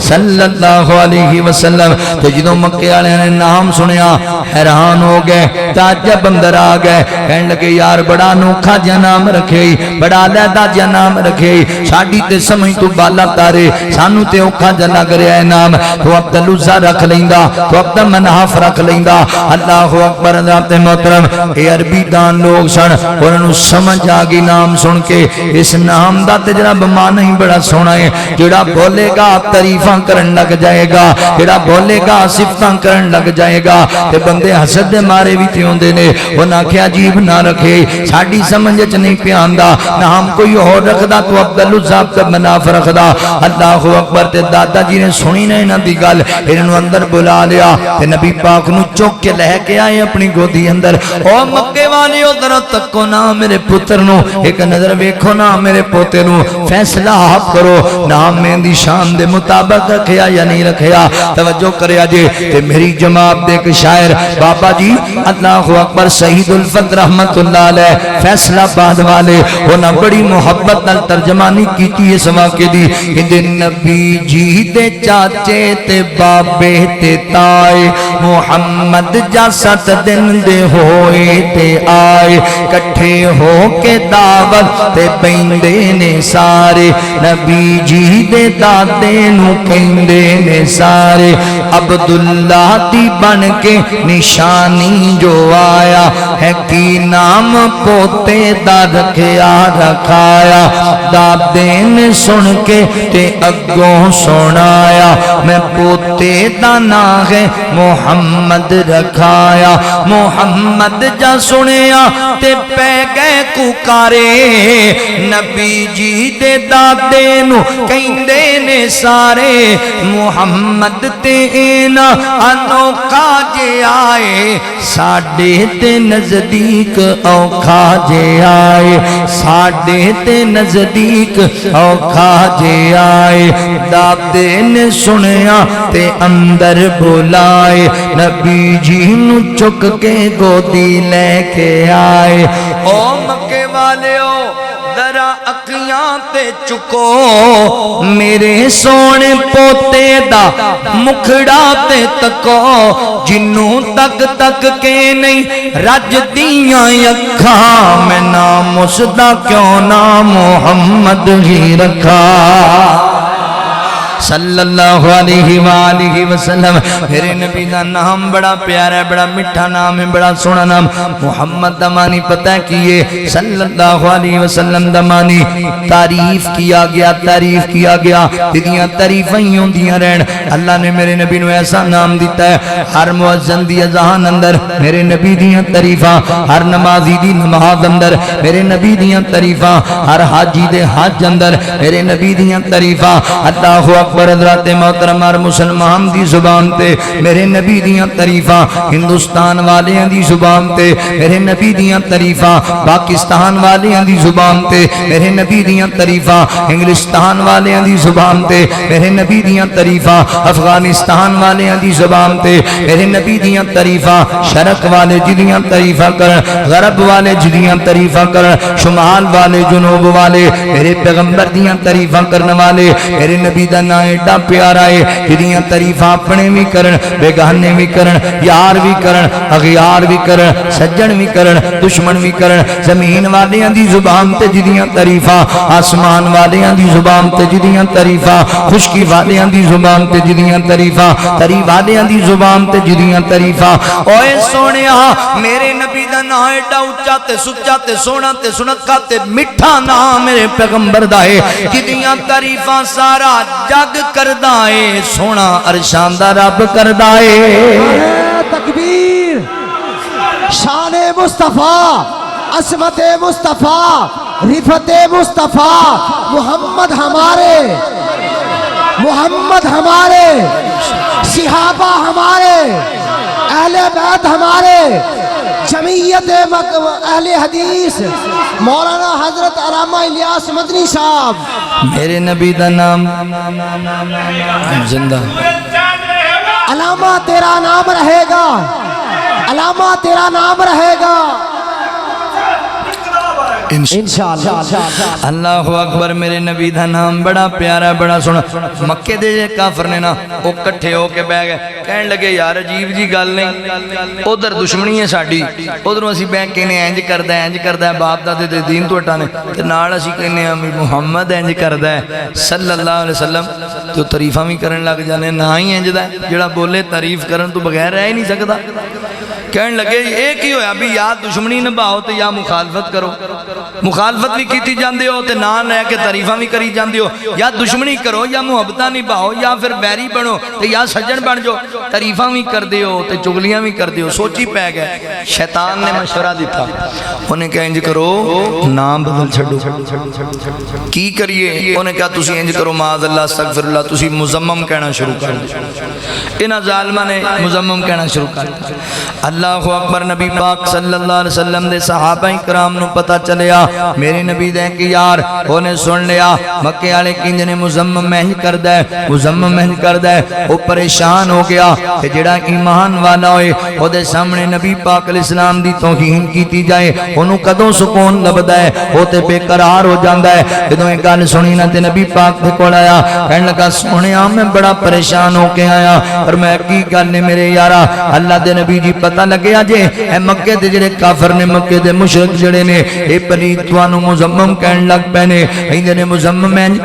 صلی اللہ علیہ وسلم. تے جدوں مکے والے نے نام سنیا حیران ہو گئے تعجب اندر آ گئے کہن لگے یار بڑا انوکھا جا نام رکھے بڑا علیحدہ جا نام رکھے ساڈی تے سمجھ تو بالا تارے سانو تے اوکھا جا لگ رہا ہے نام تو عبد العزا رکھ لیندا تو عبد مناف رکھ لیندا. اللہ اکبر. حضرت محترم اے عربی دان لوگ سن انہاں نوں سمجھ آ گئی نام سن کے اس نام دا تے جناب معنی ہی بڑا سونا ہے. جڑا بولے گا تعریفاں کرن لگ جائے گا جڑا بولے گا صفتاں کرن لگ جائے گا تے بندے حسد دے مارے وی تے ہوندے نے انہاں کہ عجیب نہ رکھے ساڈی سمجھ وچ نہیں پیا آندا نام کوئی اور رکھدا تو عبد العزا عبد مناف رکھدا. اللہ اکبر. تے دادا جی نے سنی نہ انہاں دی گل انہاں نوں اندر بلا لیا تے نبی پاک نو چوک کے لے کے آئے اپنی گودی اندر. او مکے والے ادھر تکو نا میرے پتر نو ایک نظر ویکھو نا میرے پوتے نو فیصلہ آپ کرو نام میں دی شان دے مطابق رکھیا یا نہیں رکھیا. توجہ کریا جے تے میری جماعت دے ایک شاعر بابا جی اللہ اکبر سعید الفت رحمت اللہ علیہ فیصلہ آباد والے انہاں بڑی محبت نال ترجمانی کیتی اس واقعے دی. کہ نبی جی دے چاچے تے بابے تے تائے محمد جا 7 دن دے ہوئے تے آئے کٹھے ہو کے دعوت تے پیندے نے سارے نبی جی دے دادے نو کہندے نے سارے عبداللہ دی بن کے نشانی جو آیا ہے کی نام پوتے دا رکھیا رکھایا دادے نے سن کے تے اگوں سنایا میں پوتے دا نام ہے محمد رکھایا. محمد جا سنیا تے پہ گئے ککارے نبی جی دے دادے نو کہندے نے سارے محمد تے اینا انوکھا جے آئے ساڈے تے نزدیک اوکھا جے آئے ساڈے تے نزدیک اوکھا جے آئے. دادے نے سنیا تے اندر بلائے نبی جی نو چک کے گودی لے کے آئے او مکے والےو ذرا اکھیاں تے چکو میرے سونے پوتے دا مکھڑا تے تکو جنوں تک تک کے نہیں رج دیاں اکھاں میں نام اس دا کیوں نہ محمد ہی رکھا صلی اللہ علیہ وآلہ وسلم میرے نبی دا نام بڑا پیارا ہے بڑا مٹھا نام ہے بڑا سونا نام محمد دا معنی پتہ کیے صلی اللہ علیہ وسلم دا معنی تعریف کیا گیا دیدیاں تعریفیں ہوں دیاں رہن اللہ نے میرے نبی نو ایسا نام دیتا ہے ہر مؤذن دی اذان اندر میرے نبی دیاں تعریفاں ہر نمازی دی نماز اندر میرے نبی دیاں تعریفاں ہر حاجی دے حج اندر میرے نبی دیاں تعریفاں اللہ اکبر حضرات محترم اور مسلمان دی زبان تے میرے نبی دیاں تعریفاں ہندوستان والیاں دی زبان تے میرے نبی دیاں تعریفاں پاکستان والیاں دی زبان تے میرے نبی دیاں تعریفاں انگلستان والیاں دی زبان تے میرے نبی دیاں تعریفاں افغانستان والیاں دی زبان تے میرے نبی دیاں تعریفاں شرق والے جدیاں تعریفاں کرن غرب والے جدیاں تعریفاں کرن شمال والے جنوب والے میرے پیغمبر دیاں تعریفاں کرن والے میرے نبی دا نا ایڈا پیارا ہے جدیاں تعریفاں اپنے بھی کرن بیگانے بھی کرن یار بھی کرن اغیار بھی کرن سجن بھی کرن دشمن بھی کرن زمین والیاں دی زبان تے جدیاں تعریفاں آسمان والیاں دی زبان تے جدیاں تعریفاں خشکی والیاں دی زبان تے جدیاں تعریفاں تری والیاں دی زبان تے جدیاں تعریفاں اوے سونیا میرے نبی دا نا ایڈا اونچا تے سچا تے سونا تے سنکا تے میٹھا نام میرے پیغمبر دا ہے جدیاں تعریفاں سارا جگ کردہ ہے سونا عرشان دا رب کردہ ہے تکبیر شان مصطفیٰ عصمت مصطفیٰ رفت مصطفیٰ محمد ہمارے صحابہ ہمارے اہل بیت ہمارے جمعیت اہل حدیث مولانا حضرت علامہ الیاس مدنی صاحب میرے نبی دا نام زندہ علامہ تیرا نام رہے گا علامہ تیرا نام رہے گا انشاءاللہ اللہ اکبر میرے نبی دا نام بڑا پیارا بڑا سونا مکے دے کافر نے نا وہ کٹھے ہو کے بہ گئے کہنے لگے یار عجیب جی گل نہیں ادھر دشمنی ہے ساڈی ادھروں اسی بہ کے نے انج کردا ہے باپ دادے دے دین تو ہٹانے تے نال اسی کہنے ہیں محمد انج کردا ہے صلی اللہ علیہ وسلم تو تعریفاں بھی کرن لگ جانے نہ ہی انج دا جڑا بولے تعریف کرن تو بغیر رہ ہی نہیں سکدا کہنے لگے ایک ہی ہویا بھی یا دشمنی نبھاؤ تے یا مخالفت کرو مخالفت بھی کیتی جاندے ہو تے نام لے کے تعریفاں بھی کری جاندے ہو یا دشمنی کرو یا محبتاں نبھاؤ یا پھر بیری بنو تے یا سجن بن جو تعریفاں بھی کر دے ہو تے چگلیاں بھی کر دے ہو سوچی پہ گئے شیطان نے مشورہ دیتا انہیں کہا انج کرو نام بدل چھڑو کی کریے انہیں کہا تسی انج کرو معاذ اللہ استغفر اللہ تسی مزمم کہنا شروع کر انہاں ظالمہ نے مزمم کہنا شروع کر اللہ اکبر نبی پاک صلی اللہ علیہ وسلم دے صحابہ کرام نو پتہ چلیا میرے نبی دے کہ یار انہیں سن لیا مکے والے کہندے نے مزمم محج کردا ہے وہ پریشان ہو گیا کہ جڑا ایمان والا ہوئے او دے سامنے نبی پاک علیہ السلام دی توہین کیتی جائے انہوں کدوں سکون لبدا ہے وہ تے بے قرار ہو جاندا ہے جدوں ایک گل سنی نہ تے نبی پاک دے کول آیا کہن لگا سونیا میں بڑا پریشان ہو کے آیا پر میں کی گل نے میرے یارا اللہ دے نبی جی پتہ لگیا جے اے مکے دے جڑے کافر نے مکے دے مشرک جڑے نے اے پلیت توانو مزمم کہن لگ پینے ایندے نے مزمم انج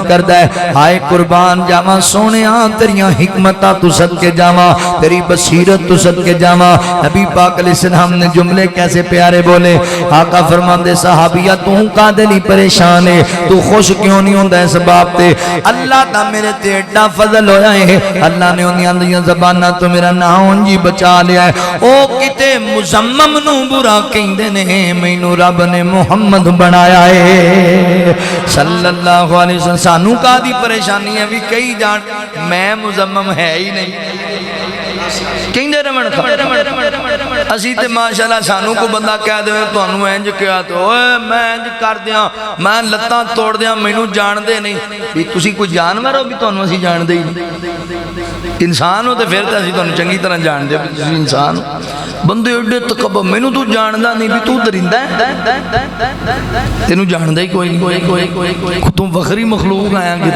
کردا ہے ہائے قربان جاواں سونیا تیریاں حکمتاں تو صدقے جاواں تیری بصیرت تو صدقے جاواں نبی پاک علیہ السلام نے جملے کیسے پیارے بولے آقا فرماندے صحابیہ تو کا دے نہیں پریشان ہے تو خوش کیوں نہیں ہوندا اس باب تے اللہ دا میرے تے ایڈا فضل ہویا ہے اللہ نے انہاں دیاں زباناں تو میرا نام جی بچا لیا ہے او کتے مزمم نو برا کہندے نے مینوں رب نے محمد بنایا ہے صلی اللہ علیہ وسلم سانو کا دی پریشانی ہے بھی کئی جان میں مزمم ہے ہی نہیں کہندے رمن اسی تے ماشاءاللہ سانو کو بندہ کہہ دے تانوں انج کیا تے اوئے میں انج کر دیاں میں لتاں توڑ دیاں مینوں جان دے نہیں بھی تسی کوئی جانور ہو بھی تانوں اسی جان دے ہی انسان ہو تے پھر تے اسی تانوں چنگی طرح جان دے بھی تسی انسان بندے ایڈے تکبر مینوں تو جاندا نہیں بھی تو درندہ ہے تینوں جاندا ہی کوئی نہیں تو وکھری مخلوق آیا کہ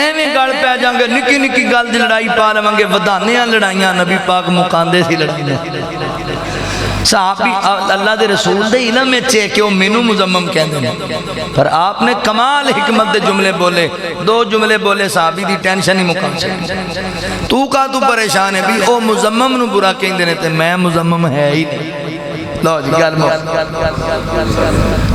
ایویں گل پہ جاؤں گے نکی نکی گل دی لڑائی پا لواں گے ودانیاں لڑائیاں نبی پاک مکاندے سی لڑائی صحابی اللہ دے رسول دے علم میں چے کہ وہ مینوں مزمم کہندے ہیں پر آپ نے کمال حکمت دے جملے بولے دو جملے بولے صحابی دی ٹینشن ہی مکان سے تو کا تو پریشان ہے بھی او مزمم نو برا کہندے نے تے میں مزمم ہے ہی نہیں لو جی گل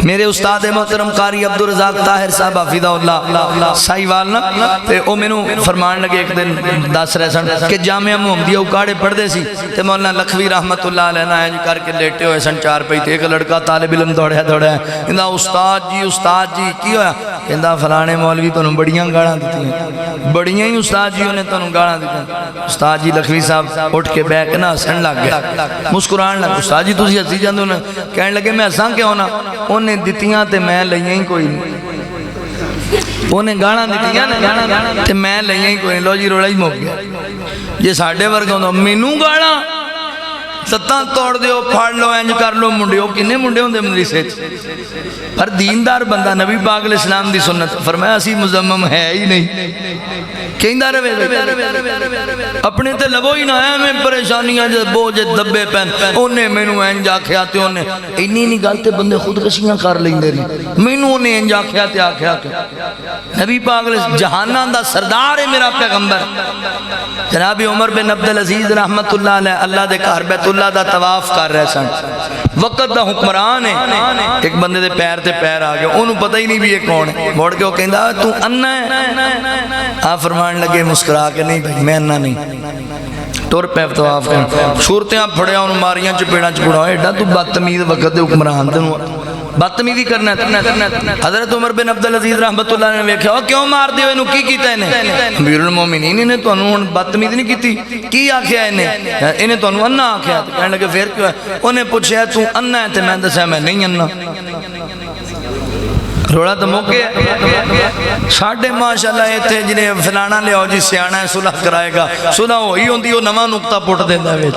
میرے استاد محترم قاری عبدالرزاق طاہر صاحب حفظہ اللہ سائیوال نا تے او مینوں فرمان لگے ایک دن دس رہے سن کہ جامعہ محمدیہ اکاڑے پڑھ دے سی تے مولانا لکھوی رحمت اللہ علیہ نا انج کر کے لیٹے ہوئے سن چار پئی تے ایک لڑکا طالب علم دوڑیا کہندا استاد جی کی ہویا کہندا فلانے مولوی تانوں بڑیاں گالاں دتیاں بڑیاں ہی استاد جی نے تانوں گالاں دتیاں استاد جی لکھوی صاحب اٹھ کے بیٹھ کے نا ہسن لگ گیا مسکران لگ استاد جی تسی ہسی جاندے ہو کہنے لگے میں ہساں کیوں نہ انہیں دتیاں تے میں لئیاں ہی کوئی نہیں انہیں گانا دتیاں تے میں لئیاں ہی کوئی نہیں لو جی روڑا ہی موک گیا یہ ساڑھے ورگا ہوندہ مینوں گانا ستاں توڑ دیو پھاڑ لو اینج کر لو منڈے ہو کنے منڈے ہوندے مدرسے پر دیندار بندہ نبی پاک علیہ السلام دی سنت فرمایا اسی مزمم ہے ہی نہیں کہندہ روے اپنے تے لبو ہی نہ آیا میں پریشانیاں جب بوجھ دبے پین انہیں مینوں اینج آکھیا تے انہیں انہی نہیں گالتے بندے خودکشیاں کر لیں دے رہی مینوں انہیں اینج آکھیا تے آکھیا کہ نبی پاک علیہ جہانان دا سردار ہے میرا پیغمبر جناب عمر بن عبدالعزیز رحمت اللہ علیہ اللہ دے کار بیت اللہ دا طواف کر رہے سن وقت دا حکمران ہے ایک بندے دے پیر تے پیر آگئے انہوں پتہ ہی نہیں بھی یہ کون ہے موڑ کے وہ کہندہ تو انہ ہے آپ فرمان لگے مسکرا کے نہیں بھائی میں انہ نہیں ٹور پہ طواف کر صورتیاں پھڑیا انہوں ماریاں چپیڑا چپڑا ایڈا تو بدتمیز وقت دے حکمران تے بدتمیزی کرنا ہے حضرت عمر بن عبدالعزیز رحمت اللہ نے ویکھیا کیوں مار دیو انہوں کی کیتا انہیں امیر المومنین انہیں تو انہوں بدتمیزی نہیں کیتی کی آکھیا انہیں تو انہوں انہ آکھیا کہنے لگے پھر کیوں ہے انہیں پوچھا تو انہ ہے تے میں دسیا میں نہیں انہ روڑا تو موقع ساڑھے ماشاءاللہ یہ تھے جنہیں فلانا لے آؤ جی سیانا ہے صلح کرائے گا صلح ہوئی ہوندی وہ نواں نقطہ پوٹ دیندہ ہے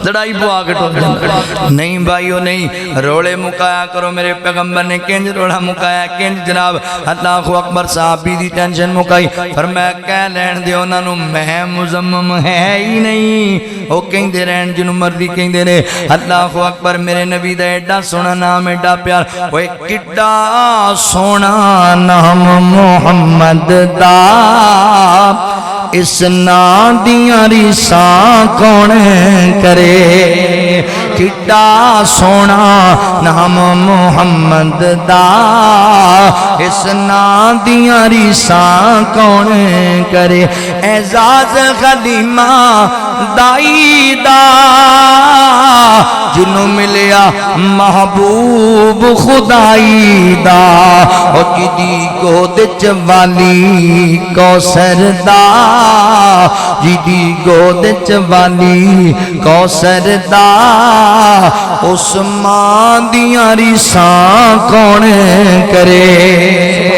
لڑائی پو آگے ٹوٹ دیندہ نہیں بھائیو نہیں روڑے مکایا کرو میرے پیغمبر نے کنج روڑا مکایا کنج جناب اللہ اکبر صحابی دی ٹینشن مکائی فرمایا کہہ لین دے انہوں میں مزمم ہے ہی نہیں وہ کہیں دے رہن جنہوں مردی کہیں دے رہے اللہ اکبر میرے نبی دا ایڈا سونا نام ایڈا پیار وہ ایک کڈا سونا نام محمد دا اس نام دیاں ریساں کون کرے کڈا سونا نام محمد دا اس نام دیاں ریساں کون کرے اعزاز خلیمہ دائی دا جنوں ملیا محبوب خدائی دا اور جدی گود چوالی کوثر دا جدی گود چوالی کوثر دا عثمان دیاں ریساں کون کرے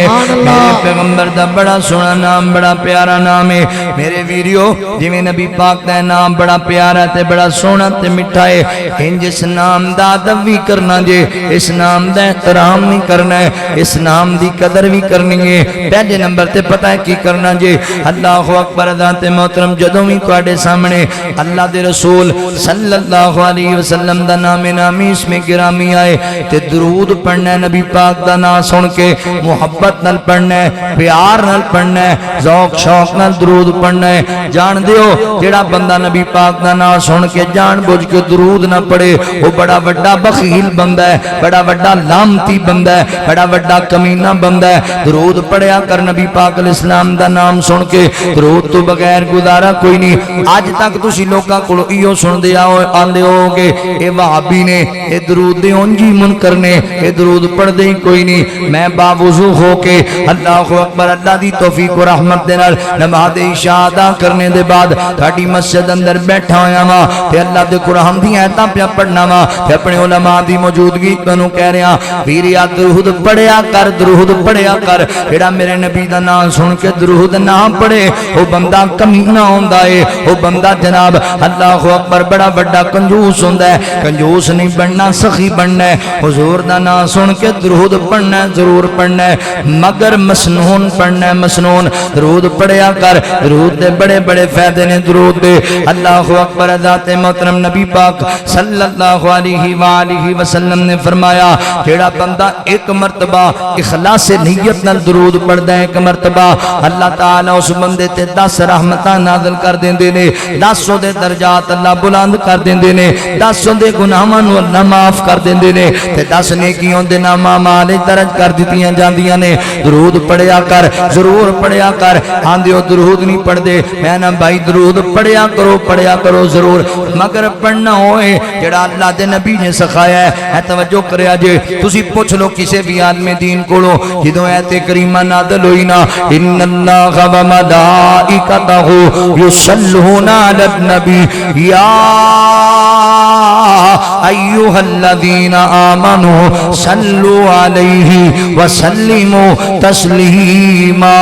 میرے پیغمبر دا بڑا سونا نام بڑا پیارا نام ہے میرے ویریو جویں نبی پاک دا نام بڑا پیارا تے بڑا سونا تے مٹھا ہے انج اس نام دا ادب بھی کرنا جے اس نام دا احترام نہیں کرنا ہے اس نام دی قدر بھی کرنی ہے پہلے نمبر تے پتہ ہے کی کرنا جے اللہ اکبر ذات محترم جدوں بھی تواڈے سامنے اللہ دے رسول صلی اللہ علیہ وسلم دا نام نامی اس میں گرامی آئے تے درود پڑھنا ہے نبی پاک دا نام سن کے محبت نال پڑھنا ہے پیار نال پڑھنا ہے ذوق شوق نال درود پڑھنا ہے جان دیو جڑا بندہ نبی پاک دا نام سن کے جان بوجھ کے درود نہ پڑھے وہ بڑا بڑا بخیل بندہ ہے بڑا بڑا لامتی بندہ ہے بڑا بڑا کمینہ بندہ ہے درود پڑھیا کر نبی پاک علیہ السلام دا نام سن کے درود تو بغیر گزارا کوئی نہیں آج تک تسی لوکاں کولوں ایو سن دے آندے ہوگے اے وہابی نے اے درود دے اونجی منکر نے اے درود پڑھ دے کوئی نہیں میں باوضو ہو کے اللہ اللہ اکبر اللہ دی توفیق و رحمت دے نال نماز عشاء ادا کرنے دے بعد تھاڈی مسجد اندر بیٹھا ہویا وا تے اللہ دے قرآن دی آیتاں پیا پڑھنا وا تے اپنے علماء دی موجودگی تانوں کہہ رہا ویریا درود پڑھیا کر درود پڑھیا کر جڑا میرے نبی دا نام سن کے درود نہ پڑھے او بندہ کمینہ ہوندا ہے او بندہ جناب اللہ اکبر بڑا بڑا کنجوس ہوندا ہے کنجوس نہیں بننا سخی بننا ہے حضور دا نام سن کے درود پڑھنا ہے ضرور پڑھنا ہے مگر مسنون پڑھنا ہے مسنون درود پڑھیا کر درود دے بڑے بڑے فائدے نے درود دے اللہ اکبر ذات محترم نبی پاک صلی اللہ علیہ وآلہ وسلم نے فرمایا جیڑا بندہ ایک مرتبہ اخلاص نیت نال درود پڑھدا ہے ایک مرتبہ اللہ تعالیٰ اس بندے تے 10 رحمتاں نازل کر دیندے نے 10 دے درجات اللہ بلند کر دیندے نے 10 دے گناہاں نو اللہ معاف کر دیندے نے تے 10 نیکیاں دے نامہ مالے درج کر دتیاں جاندیاں نے درود پڑھیا کر ضرور پڑھیا کر آندیو درود نہیں پڑھ دے میں نا بھائی درود پڑھیا کرو ضرور مگر پڑھنا ہوئے جڑا اللہ دے نبی نے سکھایا ہے توجہ کریا جے تسی پوچھ لو کسے بھی عالم دین کولو جدوں ایت کریمہ نازل ہوئی نا ان اللہ و ملائکتہ یصلون علی النبی یا ایھا الذین آمنوا صلوا علیہ وسلموا تسلیما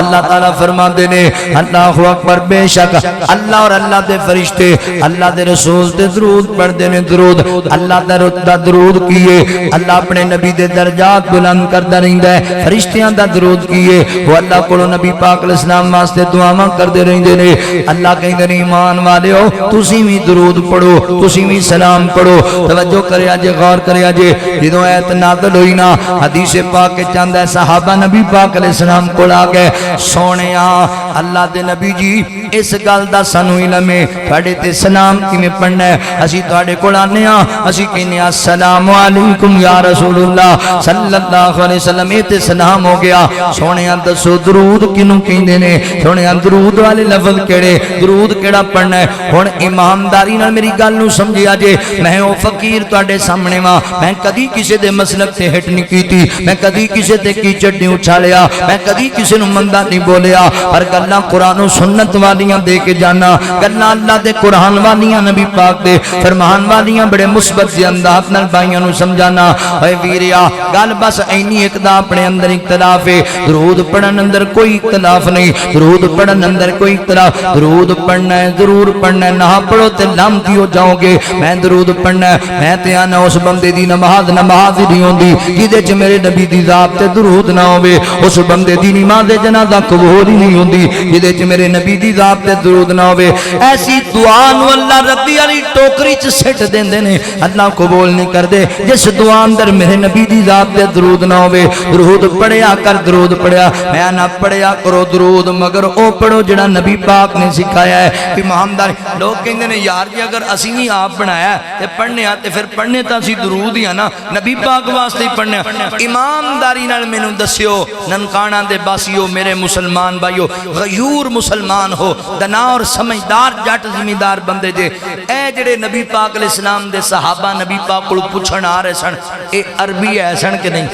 اللہ تعالیٰ فرما دینے اللہ اکبر بے شک اللہ اور اللہ دے فرشتے اللہ دے رسول دے درود پڑھ دینے درود اللہ دا درود کیے اللہ اپنے نبی دے درجات بلند کردہ رہندہ ہے فرشتیاں دا درود کیے وہ اللہ کو نبی پاک علیہ السلام واسطے دعاواں کردے رہندے نے اللہ کہیں دے ایمان والے ہو تسی بھی درود پڑھو تسی بھی سلام پڑھو توجہ کریا جے غور کریا جے جدوں ایت نازل ہوئی نا حدیث پاک کے چاندہ ہے صحابہ نبی پاک علیہ السلام کو آگے سونے اللہ دے نبی جی اس گل دا سانو علم ہے تھوڑے تے سلام کیویں پڑھنا ہے اسی تھوڑے کول آنے اسی کہنے السلام علیکم یا رسول اللہ صلی اللہ علیہ وسلم تے سلام ہو گیا سونے دسو درود کینوں کہندے نے سونے درود والے لفظ کیڑے درود کیڑا پڑھنا ہے ہن ایمانداری نال میری گل نو سمجھیا جے میں او فقیر تواڈے سامنے وا میں کدی کسے دے مسلک تے ہٹ نہیں کیتی میں کدی کسے تے کیچڑ نہیں اچھالیا میں کدی کسے نو مندا نہیں بولیا پر گلاں قرآن و سنت والیاں دے کے جانا گلاں اللہ دے قرآن والیاں نبی پاک دے فرمان والیاں بڑے مثبت دے انداز نال بھائیاں نو سمجھانا اے ویریا گل بس اینی ایک دا اپنے اندر اختلاف ہے درود پڑھن اندر کوئی اختلاف نہیں درود پڑھن اندر کوئی اختلاف درود پڑھنا ہے ضرور پڑھنا ہے نہ پڑھو تے لعنتی ہو جاؤ گے میں درود پڑھنا ہے میں تے آنا اس بندے دی نماز نہیں ہوندی جدے چ میرے نبی دی ذات تے درود نہ ہوے اس بندے دی نماز جنازہ قبول ہی نہیں ہوندی جدے چ میرے نبی دی ذات تے درود نہ ہوے ایسی دعا نو اللہ ردی والی ٹوکری چ سٹ دیندے نے اللہ قبول نہیں کردے جس دعا اندر میرے نبی دی ذات تے درود نہ ہوے درود پڑھیا کر درود پڑھیا میں نہ پڑھیا کرو درود مگر او پڑھو جڑا نبی پاک نے سکھایا ہے ایماندار لوگ کہندے نے یار جی اگر اسی نہیں آپ بنایا تے پڑھنے تے پھر پڑھنے تا اسی درود ہی نا نبی پاک واسطے ہی پڑھنے ایمانداری نال مینوں دسیو ننکانہ دے باسیو میرے مسلمان بھائیو غیور مسلمان ہو دنا اور سمجھدار جٹ زمیندار بندے جے اے جڑے نبی پاک علیہ السلام دے صحابہ نبی پاک کو پوچھن آ رہے سن اے عربی ہے سن کہ نہیں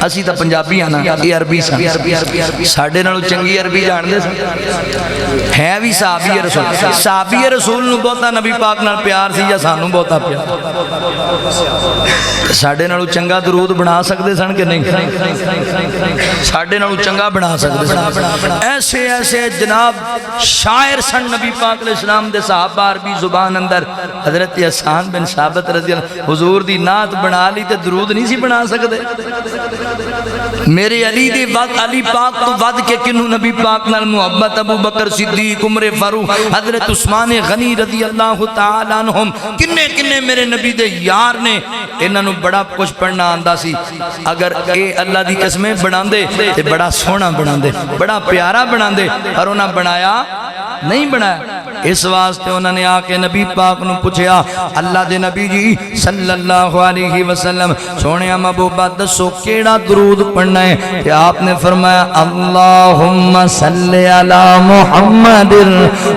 اسی تا پنجابی آنا اے عربی سن ساڑھے نالو چنگی عربی جان دے سن ہے بھی صحابی رسول صحابی رسول نو بہتا نبی پاک نال پیار سی یا سانو بہتا پیار ساڑھے نالو چنگا درود بنا سکتے سن کہ نہیں ساڑھے نالو چنگا بنا سکتے سن ایسے ایسے جناب شاعر سن نبی پاک علیہ السلام دے صحابہ عربی زبان اندر حضرت حسان بن ثابت رضی اللہ حضور دی نعت بنا لی تے درود نہیں سی بنا سکتے میرے علی دی وقت علی پاک تو ود کے کنو نبی پاک نال محبت ابو بکر صدیق عمر فاروق حضرت عثمان غنی رضی اللہ تعالیٰ عنہم کنے کنے میرے نبی دے یار نے انہاں نو بڑا کچھ پڑھنا آندا سی اگر اے اللہ دی قسمیں بنا دے تے بڑا سونا بنا دے بڑا پیارا بنا دے اور انہاں بنایا نہیں بنایا اس واسطے انہوں نے آ کے نبی پاک نو پوچھیا اللہ دے نبی جی صلی اللہ علیہ وسلم سونے محبوبہ دسو کیڑا درود پڑھنا ہے؟ کہ آپ نے فرمایا اللہم صلی علی محمد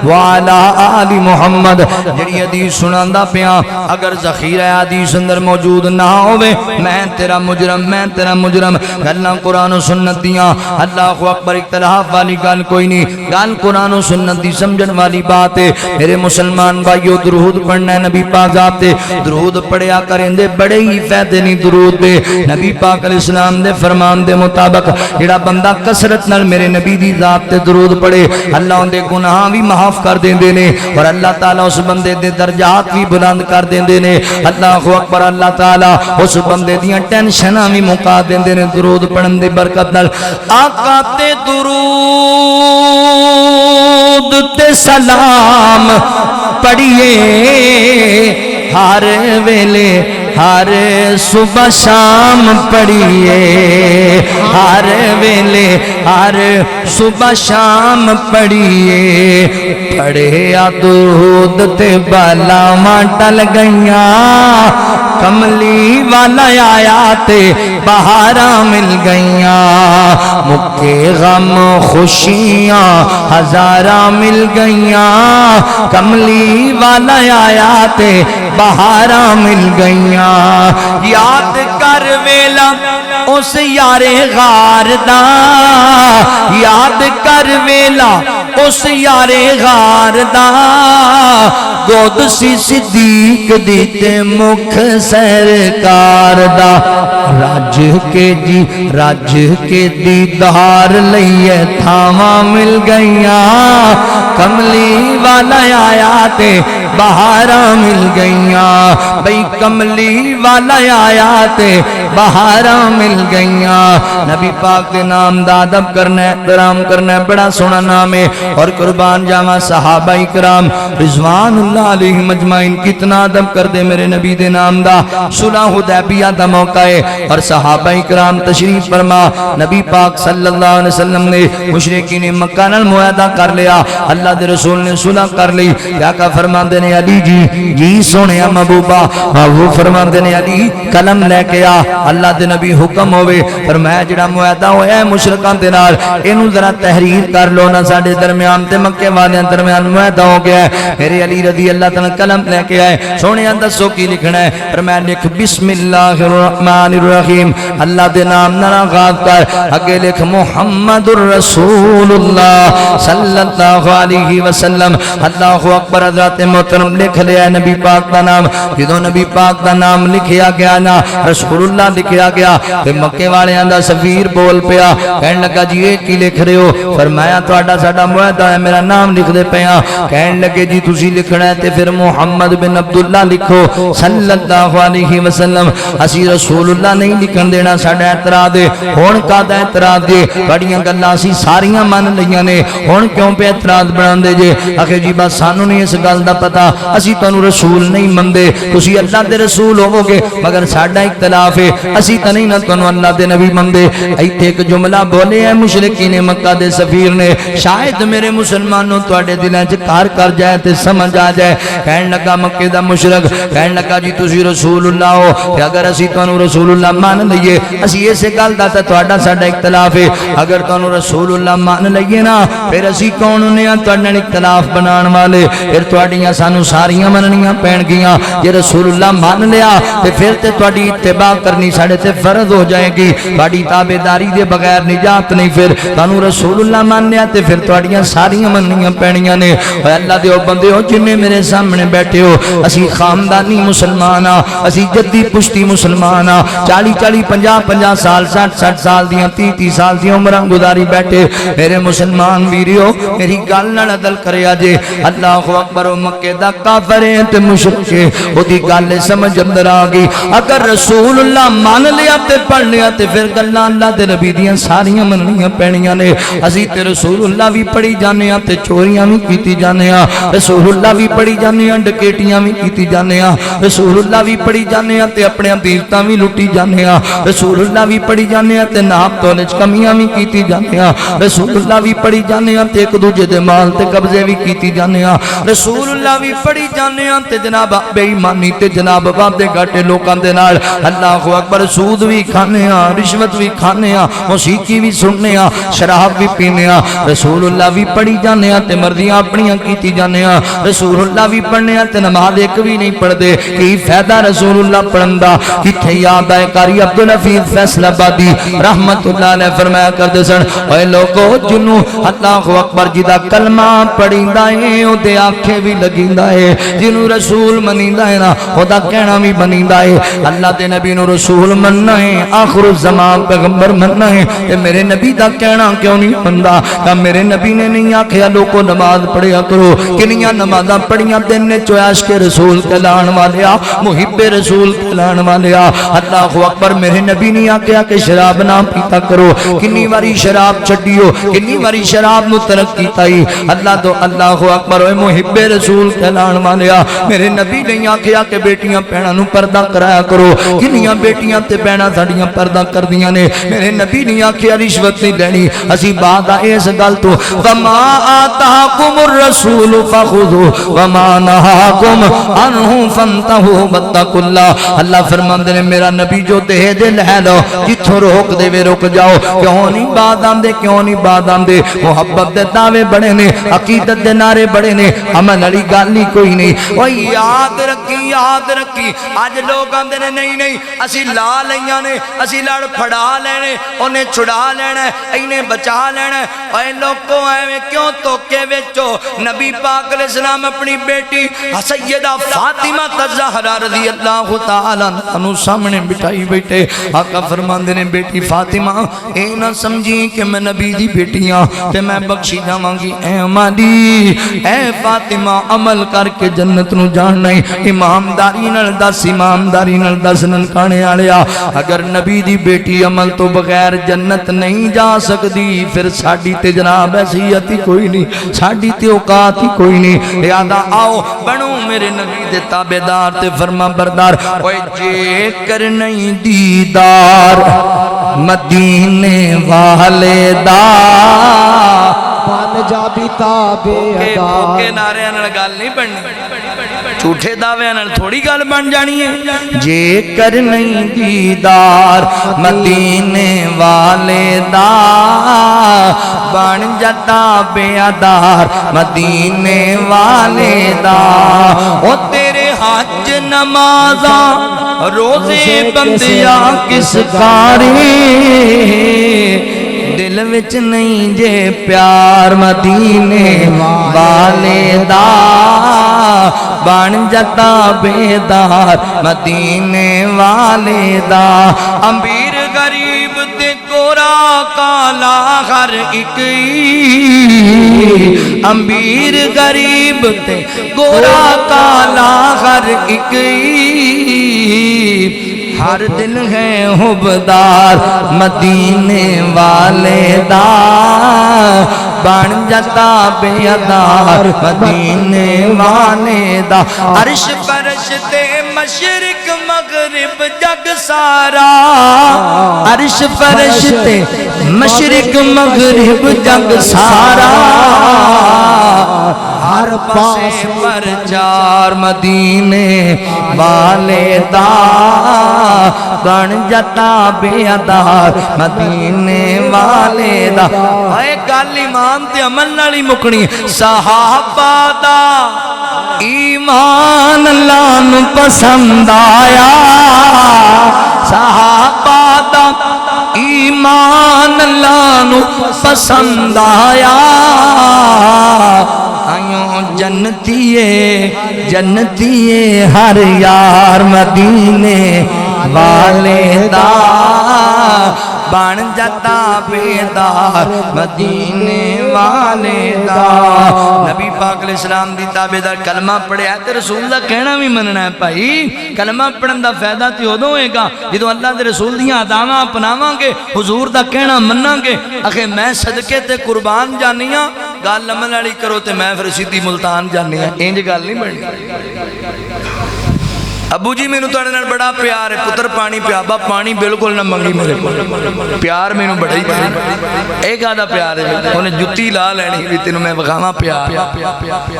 وعلا آل محمد. جڑی حدیث سناندا پیا اگر ذخیرہ حدیث اندر موجود نہ ہوئے میں تیرا مجرم گلاں قرآن و سنت دیاں اللہ اکبر اختلاف والی گل کوئی نہیں گل قرآن و سنت دی سمجھن والی بات ہے. میرے مسلمان بھائیو درود پڑھنا ہے نبی پاک ذات تے درود پڑھیا کریں دے بڑے ہی فائدے نہیں درود دے. نبی پاک علیہ السلام دے فرمان دے مطابق جڑا بندہ کثرت نال میرے نبی دی ذات تے درود پڑھے اللہ ان دے گناہ بھی معاف کر دیندے نے اور اللہ تعالی اس بندے دے درجات بھی بلند کر دیندے نے. اللہ اکبر اللہ تعالی اس بندے دیاں ٹینشناں بھی مکا دیندے نے درود پڑھن دی برکت نال. آقا تے درود تے سلام پڑھیے ہر ویلے ہر صبح شام پڑھیے ہر ویلے ہر صبح شام پڑھیے پڑھیا درود تے بلاواں ٹل گئیاں کملی والا آیا تے بہاراں مل گئیاں مکے غم خوشیاں ہزاراں مل گئیاں کملی والا آیا تے بہاراں مل گئیاں. یاد کر ویلا اس یار غار دا یاد کر ویلا اس یار غار دا دودھ سی صدیق دیتے مکھ سرکار دا راج کے دیدار لئیے تھاواں مل گئیاں کملی والا آیا تے بہاراں مل گئیاں بھئی کملی والا آیا تے بہاراں مل گئیاں. نبی پاک دے نام دا ادب کرنا ہے احترام کرنا ہے بڑا سونا نام ہے اور قربان جاواں صحابہ کرام رضوان اللہ علیہ مجمعین کتنا ادب کر دے میرے نبی دے نام دا. صلح حدیبیہ دا موقع ہے اور صحابہ کرام تشریف فرما نبی پاک صلی اللہ علیہ وسلم نے مشرکین مکہ نال معاہدہ کر لیا اللہ دے رسول نے صلح کر لی. کیا فرماندے نے علی جی سونے محبوبہ وہ فرماندے نے علی قلم لے کے آ اللہ دے نبی حکم ہوئے فرمایا جڑا معاہدہ ہویا ہے مشرکان دے نال اینو ذرا تحریر کر لو نا ساڈے درمیان تے مکے والیاں درمیان معاہدہ ہو گیا ہے. میرے علی رضی اللہ تعالی قلم لے کے آئے سونے دسو کی لکھنا ہے فرمایا لکھ بسم اللہ الرحمن الرحیم اللہ دے نام نال آغاز کر اگے لکھ محمد الرسول اللہ صلی اللہ علیہ وسلم. اللہ اکبر حضرات محترم لکھ لیا نبی پاک دا نام. جدوں نبی پاک دا نام لکھیا گیا نا رسول اللہ لکھیا گیا تے مکے والیاں دا سفیر بول پیا کہن لگا جی یہ کی لکھ رہے ہو؟ فرمایا تہاڈا ساڈا معاہدہ ہے میرا نام لکھ دے پیاں. کہن لگے جی تسی لکھنا ہے تے پھر محمد بن عبداللہ لکھو صلی اللہ علیہ وسلم. اسی رسول اللہ نہیں لکھن دینا ساڈا اعتراض ہے. ہن کادا اعتراض دے بڑیاں گلاں اسی ساریاں من لیاں نے ہن کیوں پہ اعتراض بناندے جے؟ آخر جی بس سانوں نہیں اس گل دا پتہ اسی تانوں رسول نہیں مندے تسی اللہ دے رسول ہوو گے مگر ساڈا اختلاف ہے اسی تے نہیں نہ تانوں اللہ دے نبی مندے. ایتھے ایک جملہ بولے ہے مشرکین مکہ دے سفیر نے شاید میرے مسلمانوں تواڈے دلاں وچ کار کر جائے تے سمجھ آ جائے. کہن لگا مکے دا مشرک کہن لگا جی تسی رسول اللہ ہو تے اگر اسی تانوں رسول اللہ مان لئیے اسی اس گل دا تے تہاڈا ساڈا اختلاف ہے اگر تانوں رسول اللہ مان لئیے نا پھر اسی کون نے تہاڈے نال اختلاف بنان والے پھر تہاڈیاں سانوں ساریاں مننیاں پین گیاں. جے رسول اللہ مان لیا تے پھر تے تہاڈی اتباع کرنی ساڈے تے فرض ہو جائے گی. تہاڈی تابعداری دے بغیر نجات نہیں. پھر تانوں رسول اللہ مان لیا تے پھر تہاڈیاں ساریاں مننیاں پینیاں نے. اے اللہ دے او بندے ہو جن میرے سامنے بیٹھے ہو اسی خاندانی مسلمان ہاں اسی جدی پشتی مسلمان ہاں 40 50 سال 60 سال دیاں 30 سال دیاں عمراں گزاری بیٹھے میرے مسلمان ویریو میری گل نال عدل کریا جے. اللہ اکبر. مکے دا دا کافر ہے تے مشرک ہے او دی گل سمجھ اندر آ گئی اگر رسول اللہ مان لیا تے پڑھ لیا تے پھر گلاں اللہ دے نبی دیاں ساریاں مننیاں پینیاں نے اسی تے رسول اللہ بھی پڑھی جانے ہاں تے چوریاں بھی کیتی جانے ہاں رسول اللہ بھی پڑھی جانے ہاں ڈکیٹیاں بھی کیتی جانے ہاں رسول اللہ بھی پڑھی جانے ہاں تے اپنے دیوتاں بھی لٹی جانے ہاں رسول اللہ بھی پڑھی جانے ہاں تے ناپ تولے وچ کمیاں بھی کیتی جانے ہاں رسول اللہ بھی پڑھی جانے ہاں تے ایک دوجے دے مال تے قبضے بھی کیتی جانے ہاں رسول اللہ بھی پڑھی جانے ہاں تے جناب بے ایمانی تے جناب وعدے گھاٹے لوکاں دے نال اللہ اکبر سود بھی کھانے ہاں رشوت بھی کھانے ہاں موسیقی بھی سننے ہاں شراب بھی پینے ہاں رسول اللہ بھی پڑھی جانے ہاں تے مرضیاں اپنیاں کیتی جانے ہاں رسول اللہ بھی پڑھنے ہاں تے نماز ایک بھی نہیں پڑھ دے کی فائدہ رسول اللہ پڑھن دا کتھے یاد آئے قاری عبدالحفیظ فیصل آبادی رحمت اللہ نے فرمایا کردے سن اے لوگو جنوں اللہ اکبر جدا کلمہ پڑھیندا ہے او دے آنکھیں بھی لگیندا ہے جنوں رسول منیندا ہے نا او دا کہنا بھی بنیندا ہے اللہ دے نبی نو رسول مننا ہے آخر الزمان پیغمبر مننا ہے تے میرے نبی دا کہنا کیوں نہیں بندا کہ میرے نبی نے نہیں آکھیا لوگو نماز پڑھیا کرو کنیاں نمازاں پڑھیاں دن نے چویش کے رسول کہلان والیا محب رسول کہلان والیا اللہ اکبر میرے نبی نے آکھیا کہ شراب نہ پیتا کرو کنی واری شراب چھڈیو کنی واری شراب نو ترک کیتا ہی اللہ اکبر اے محب رسول کہلان والیا میرے نبی نے آکھیا کہ بیٹیاں بہناں نو پردہ کرایا کرو کنیاں بیٹیاں تے بہناں ساڈیاں پردہ کردیاں نے میرے نبی نے آکھیا رشوت نہیں لینی اسی بعد اس گل تو وما آتاکم الرسول فخذوا وما نہاکم عنہ فانتہوا واتقوا اللہ اللہ فرماندے نے میرا نبی جو دے دے لے لو جتھوں روک دے وے رک جاؤ کیوں نہیں بعد آندے کیوں نہیں بعد آندے محبت دے دعوے بڑے نے عقیدت دے نعرے بڑے نے عمل والی گل ہی کوئی نہیں او یاد رکھی اج لوگ آندے نے نہیں اسی لا لیاں نے اسی لڑ پھڑا لینے اونے چھڑا لینا اینے بچا لینا اے لوگوں ایویں کیوں توکے وچو نبی پاک علیہ السلام اپنی بیٹی سیدہ فاطمہ الزہرا رضی اللہ تعالی عنہ سامنے بٹھائی بیٹھے آقا فرماندے نے بیٹی فاطمہ اے نہ سمجھی کہ میں نبی دی بیٹی ہاں تے میں بخشی جاواں گی اے مالی اے فاطمہ عمل کر کے جنت نو جاننا ہے امامداری نال دس ننکانے والیا اگر نبی دی بیٹی عمل تو بغیر جنت نہیں جا سکتی پھر ساڈی تے جناب حیثیت ہی کوئی نہیں ساڈی تے اوقات ہی کوئی نہیں لہذا آؤ بنو میرے نبی دے تابعدار تے فرما بردار اوے جے کر نہیں دیدار مدینے والے دا بن جا بھی تابعدار کے نعرے نال گل نہیں بننی جھوٹے دعوے نال تھوڑی گل بن جانی ہے جے کر نہیں دیدار مدینے والے دا بن جا تابعدار مدینے والے دا او تیرے حج نمازاں روزے بندیاں کس کاری دل وچ نہیں جے پیار مدینے والے دا بن جا تابعدار مدینے والے دا امیر غریب تے گورا کالا ہر ایک امیر غریب تے گورا کالا ہر ایک ہر دل ہے حبدار مدینے والے دا بن جا تابعدار مدینے والے دا عرش فرش تے مشرق مغرب جگ سارا عرش فرش تے مشرق مغرب جگ سارا ہر پاس پرچار مدینے والے دا بن جا تابعدار مدینے والے دا اے گل ایمان تے عمل نال ہی مکنی صحابہ دا ایمان اللہ نو پسند آیا صحابہ دا ایمان اللہ نو پسند آیا آئیوں جنتیے ہر یار مدینے والے دا بن جا تابعدار مدینے والے دا نبی پاک علیہ السلام دی تابعدار کلمہ پڑھیا تے رسول دا کہنا بھی مننا ہے بھائی کلمہ پڑھن دا فائدہ تے ادوں ہوئے گا جدوں اللہ دے رسول دیاں اداواں اپناواں گے حضور دا کہنا مناں گے اکھے میں صدقے تے قربان جانی ہاں گل عمل والی کرو تے میں پھر سیدھی ملتان جانی ہاں انج گل نہیں بننی ابو جی مینوں تواڈے نال بڑا پیار ہے پتر پانی پیا با پانی بالکل نہ منگی میرے کول پیار مینوں بڑا ہی پیار اے کہدا پیار ہے اونے جُتی لا لینی وی تینوں میں وکھاواں پیار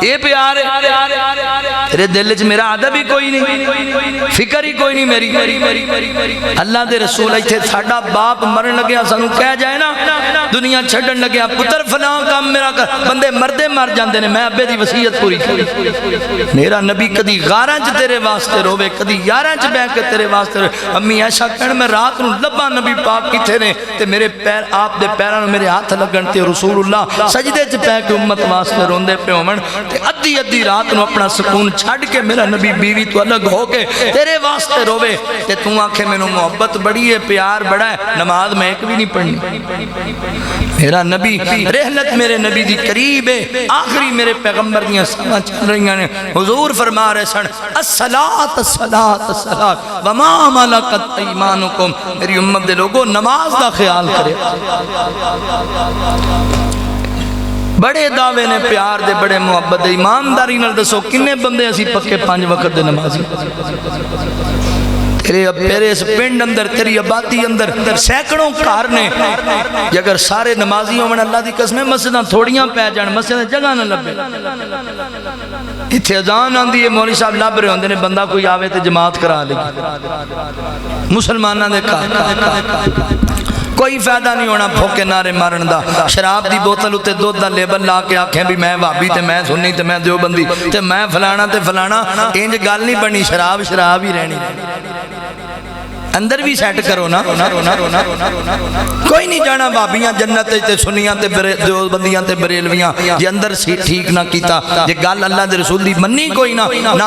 اے پیار ہے تیرے دل وچ میرا ادب ہی کوئی نہیں فکر ہی کوئی نہیں میری اللہ دے رسول ایتھے ساڈا باپ مرن لگیا سانوں کہہ جائے نا دنیا چھڈن لگیا پتر فلاں کام میرا کر بندے مردے مر جاندے نے میں ابے دی وصیت پوری کی میرا نبی کدی غاراں چ تیرے واسطے روے کدی یاراں چ بیٹھ کے تیرے واسطے امی ایسا کہن میں رات نو لبا نبی پاک کتھے نے تے میرے پیر آپ دے پیراں نوں میرے ہاتھ لگن تے رسول اللہ سجدے چ پے کے امت واسطے روندے پے ہون تے ادھی ادھی رات نو اپنا سکون چھڈ کے میرا نبی بیوی تو الگ ہو کے تیرے واسطے روے تے تو آکھے مینوں محبت بڑی ہے پیار بڑا ہے نماز میں ایک بھی نہیں پڑھنی میرا نبی رحلت میرے نبی دی قریب ہے آخری میرے پیغمبر دیاں ساواں چل رہی ہیں حضور فرما رہے سن الصلاۃ الصلاۃ الصلاۃ وما ملکت ایمانکم میری امت دے لوگوں نماز دا خیال کرے بڑے دعوے نے پیار دے بڑے محبت دے ایمانداری نال دسو کنے بندے اسی پکے 5 وقت دے نمازی تیرے اس پنڈ اندر تیری آبادی اندر سینکڑوں گھر نے اگر سارے نمازی ہون اللہ دی قسم مسجداں تھوڑیاں پے جان مسجد جگہ نہ لبے ایتھے اذان آندی ہے مولوی صاحب لب رہے ہوندے نے بندہ کوئی آوے تے جماعت کرا لے مسلماناں دے گھر کوئی فائدہ نہیں ہونا بھوکے نعرے مارن دا شراب دی بوتل اتے دودھ دا لیبل لا کے آکھیں بھی میں وہابی تے میں سنی تے میں دیوبندی تے میں فلانا تے فلانا انج گل نہیں بنی شراب شراب ہی رہنی اندر بھی سیٹ کرو نا کوئی نہیں جانا وہابیاں جنت تے سنیاں تے دیوبندیاں تے بریلویاں جے اندر ٹھیک نہ کیتا جے گل اللہ دے رسول دی منی کوئی نہ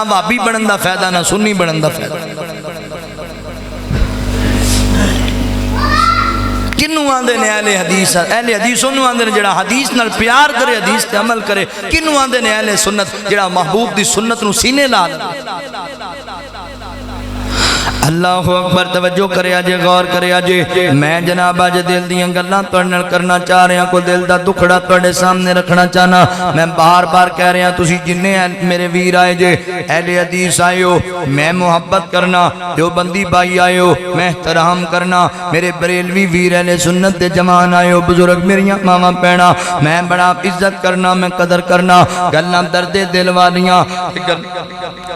وہابی بنن دا فائدہ نہ سنی بنن دا فائدہ کنوں آندے نے اہل حدیث انہوں آندے نے جڑا حدیث نال پیار کرے حدیث تے عمل کرے کنوں آندے نے اہل سنت جڑا محبوب دی سنت نو سینے لا لے اللہ اکبر توجہ کرے آجے غور کرے آجے میں جناب آج دل دیاں گلاں تڑنل کرنا چاہ رہے ہیں کو دل دا دکھڑا تڑے سامنے رکھنا چاہنا میں بار بار کہہ رہے ہیں تسی جننے میرے ویر آئے جے اہل حدیث آئے ہو میں محبت کرنا جو بندی بائی آئے ہو میں احترام کرنا میرے بریلوی ویر اہل سنت دے جمان آئے ہو بزرگ میریاں ماما پینا میں بڑا عزت کرنا میں قدر کرنا گلاں درد دل والیاں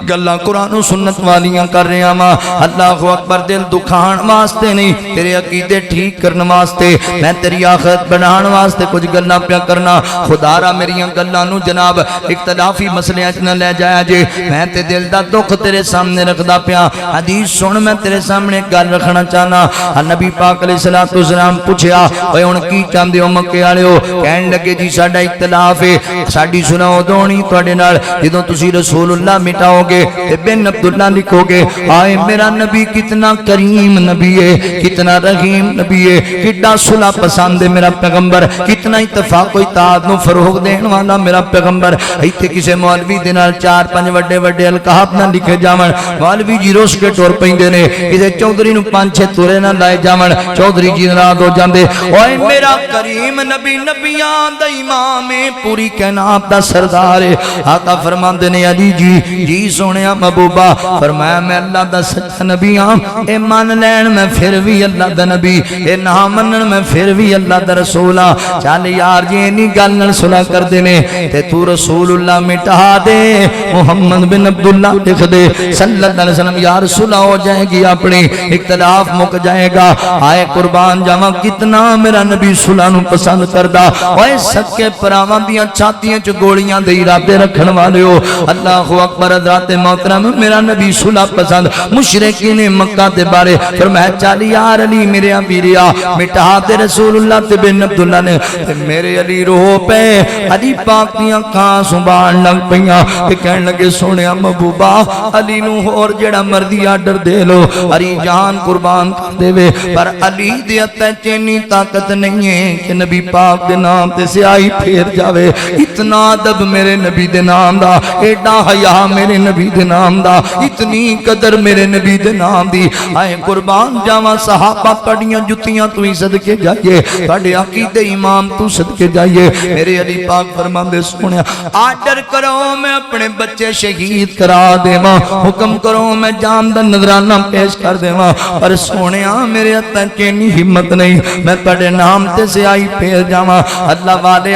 گلاں قرآن و سنت والیاں کر رہے ہیں ماں اللہ اکبر دل دکھان واسطے نہیں تیرے عقیدے ٹھیک کرنے واسطے میں تیری آخرت بنان واسطے کچھ گلاں پیا کرنا خدا را میریاں گلاں نو جناب اختلافی مسئلے اچ نہ لے جایا جے میں تے دل دا دکھ تیرے سامنے رکھدا پیا حدیث سن میں تیرے سامنے گل رکھنا چاہنا نبی پاک علیہ الصلوۃ والسلام پوچھیا اوے ہن کی چاہندے ہو مکے والےو کہن لگے جی ساڈا اختلاف ہے ساڈی سناؤ دونی تواڈے نال جدوں تسی رسول اللہ مٹاؤ گے تے بن عبداللہ لکھو گے آئے میرا نبی کتنا کریم نبی ہے کتنا رحیم نبی ہے کتنا صلح پسند ہے میرا پیغمبر کتنا اتفاق و اتحاد نو فروغ دین والا میرا پیغمبر ایتھے کسے مولوی دے نال 4-5 وڈے وڈے القاب نہ لکھے جاون مولوی جی روس کے ٹور پیندے نے کسے چودھری نو 5-6 تورے نہ لائے جاون چودھری جی ناراض ہو جاندے اوئے میرا کریم نبی نبیاں دا امام ہے پوری کائنات دا سردار ہے آقا فرماندے نے علی جی سونیا محبوبہ فرمایا میں اللہ دا سچا نبی ہاں اے مان لین میں پھر بھی اللہ دا نبی اے نہ منن میں پھر بھی اللہ دا رسول ہاں چل یار جی نہیں گل نال صلح کر دینے تے تو رسول اللہ مٹا دے محمد بن عبداللہ لکھ دے صلی اللہ علیہ وسلم یار صلح ہو جائے گی اپنی اختلاف مک جائے گا آئے قربان جاواں کتنا میرا نبی صلح نو پسند کردا اوے سکے پراواں دیاں چھاتیاں چ گولیاں دے ارادے رکھن والے ہو اللہ اکبر حضرات محترم میرا نبی صلح پسند مشرک مشرکین مکہ دے بارے فرمایا چل یار علی میرے ویریا مٹا تے رسول اللہ تے بن عبداللہ نے تے میرے علی رو پے علی پاک دیاں کھاں سنبھال لگ پیاں تے کہن لگے سونیا محبوبا علی نو ہور جڑا مرضی آرڈر دے لو علی جان قربان کر دے وے پر علی دے تے چینی طاقت نہیں ہے کہ نبی پاک دے نام تے سیاہی پھیر جاوے اتنا ادب میرے نبی دے نام دا ایڈا حیا میرے نبی دے نام دا اتنی قدر میرے نبی دے نام دی آئے قربان جاواں صحابہ پڑیاں جتیاں تو ہی صدقے جائیے پڑے عقید امام تو صدقے جائیے میرے علی پاک فرمان دے سونے آرڈر کرو میں اپنے بچے شہید کرا دے ماں حکم کرو میں جان دا نظرانہ پیش کر دے ماں پر سونے میرے اتن چینی ہمت نہیں میں پڑے نام تے سے آئی پھیر جاواں اللہ والے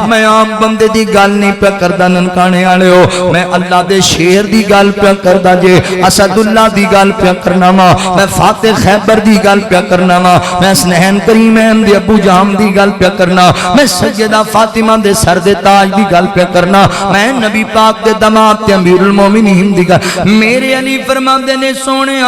میں عام بندے دی گل نہیں پہ کردہ ننکانے آلے ہو میں اللہ دے شیر دی گل پہ کردہ جے اسد اللہ دی گل پہ کرنا ماں میں فاتح خیبر دی گل پہ کرنا ماں میں سنہین کریمین دی ابو جام دی گل پہ کرنا میں سیدہ فاطمہ دے سر دے تاج دی گل پہ کرنا میں نبی پاک دے دماغ تے امیر المومنین دی گل میرے علی فرما دے نے سونے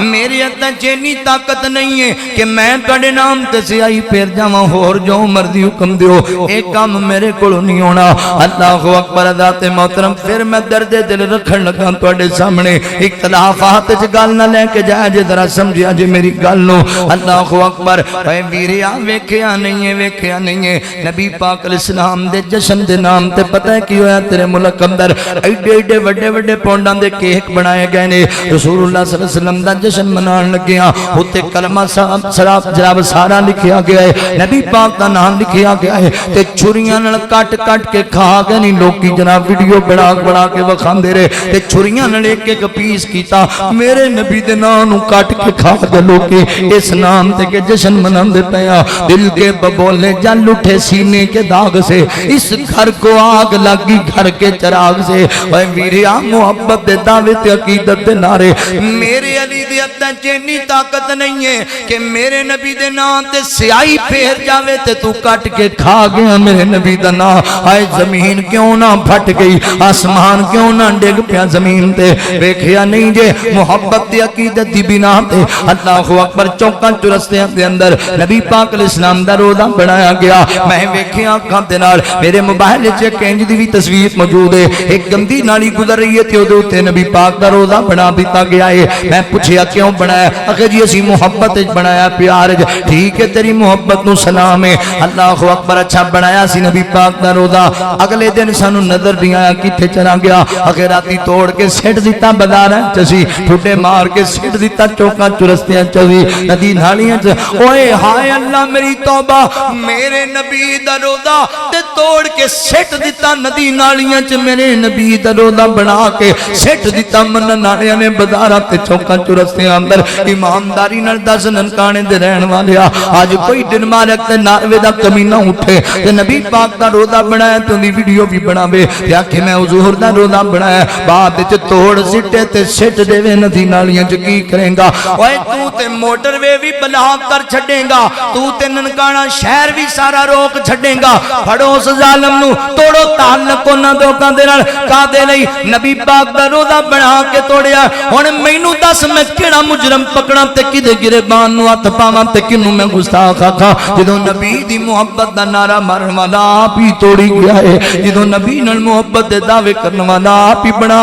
میرے اتنا چینی طاقت نہیں ہے کہ میں کڑے نام تے سے آئی پھر جاواں ہور جو مرضی حکم دیو ایک کام میرے کولوں نہیں ہونا اللہ اکبر ذات محترم پھر میں درد دل رکھن لگا تواڈے سامنے اختلافات وچ گل نہ لے کے جا جے ذرا سمجھیا جے میری گل نو اللہ اکبر اے ویریا ویکھیا نہیں ہے نبی پاک علیہ السلام دے جشن دے نام تے پتہ ہے کی ہویا تیرے ملک اندر ایڈے وڈے پونڈاں دے کیک بنائے گئے نے رسول اللہ صلی اللہ علیہ وسلم دا جشن منان لگیا ہوتے کلمہ شراب جناب سارا لکھیا گیا ہے نبی پاک دا نام لکھیا گیا ہے تے چھریاں نال کٹ کے کھا گئے نہیں لوکی جناب ویڈیو بنا کے وکھاندے رہے تے چھریاں نال ایک پیس کیتا میرے نبی دے نام نو کٹ کے کھا گئے لوکی اس نام تے کے جشن مناندے پیا دل کے ببولے جل اٹھے سینے کے داغ سے اس گھر کو آگ لگی گھر کے چراغ سے اے ویریا محبت دے دعوے تے عقیدت دے نعرے میرے علی دی اتنا چینی طاقت نہیں ہے کہ میرے نبی دے نام تے سیاہی پھیر جاوے تے تو کٹ کے کھا گیا میرے نبی دا نام آئے زمین کیوں نہ پھٹ گئی آسمان کیوں نہ ڈگ پیا زمین تے ویکھیا نہیں جے محبت دی عقیدت دی بنا تے اللہ اکبر چوکاں چرستیاں دے اندر نبی پاک علیہ السلام دا روضہ بنایا گیا میں ویکھیا اکھاں دے نال میرے موبائل وچ ایک انج دی بھی تصویر موجود ہے ایک گندی نالی گزر رہی ہے تے اودے تے نبی پاک دا روضہ بنا دتا گیا ہے میں پوچھیا کیوں بنایا اکھے جی اسی محبت وچ بنایا پیار وچ ٹھیک ہے تیری محبت نو سلام ہے اللہ اکبر اچھا بنایا سی نبی پاک دا روضہ اگلے دن سانو نظر نہیں آیا کتھے چلا گیا اگے راتی توڑ کے سٹ دیتا بازاراں چسی ٹھڈے مار کے سٹ دیتا چوکاں چرستیاں چسی ندی نالیاں چ اوئے ہائے اللہ میری توبہ میرے نبی دا روضہ تے توڑ کے سٹ دیتا ندی نالیاں چ میرے نبی دا روضہ بنا کے سٹ دیتا من نالیاں نے بازاراں تے چوکاں چرستیاں اندر ایمانداری نال دس ننکانے دے رہن والیا آج کوئی دن مارک تے ناروے دا کمینہ اٹھے تے نبی پاک دا روضہ بنایا تو دی ویڈیو بھی بناوے یا کہ میں حضور دا روضہ بنایا بعد وچ توڑ سٹے تے سٹ دے وے ندی نالیاں چ کی کریں گا اوئے تو تے موٹر وے بھی بلا کر چھڈیں گا تو تے ننکانا شہر بھی سارا روک چھڈیں گا پھڑو اس ظالم نو توڑو تعلق انہاں دوکاں دے نال کا دے لئی نبی پاک دا روضہ بنا کے توڑیا ہن مینوں دس میں کیڑا مجرم پکڑاں تے کدے گربان نو ہتھ پاواں تے کینوں میں گستاخ آکھاں جدوں نبی دی محبت دا نعرہ مارن والا آپ ہی توڑی گیا ہے جدوں نبی نال محبت دے دعوے کرن والا آپ ہی بنا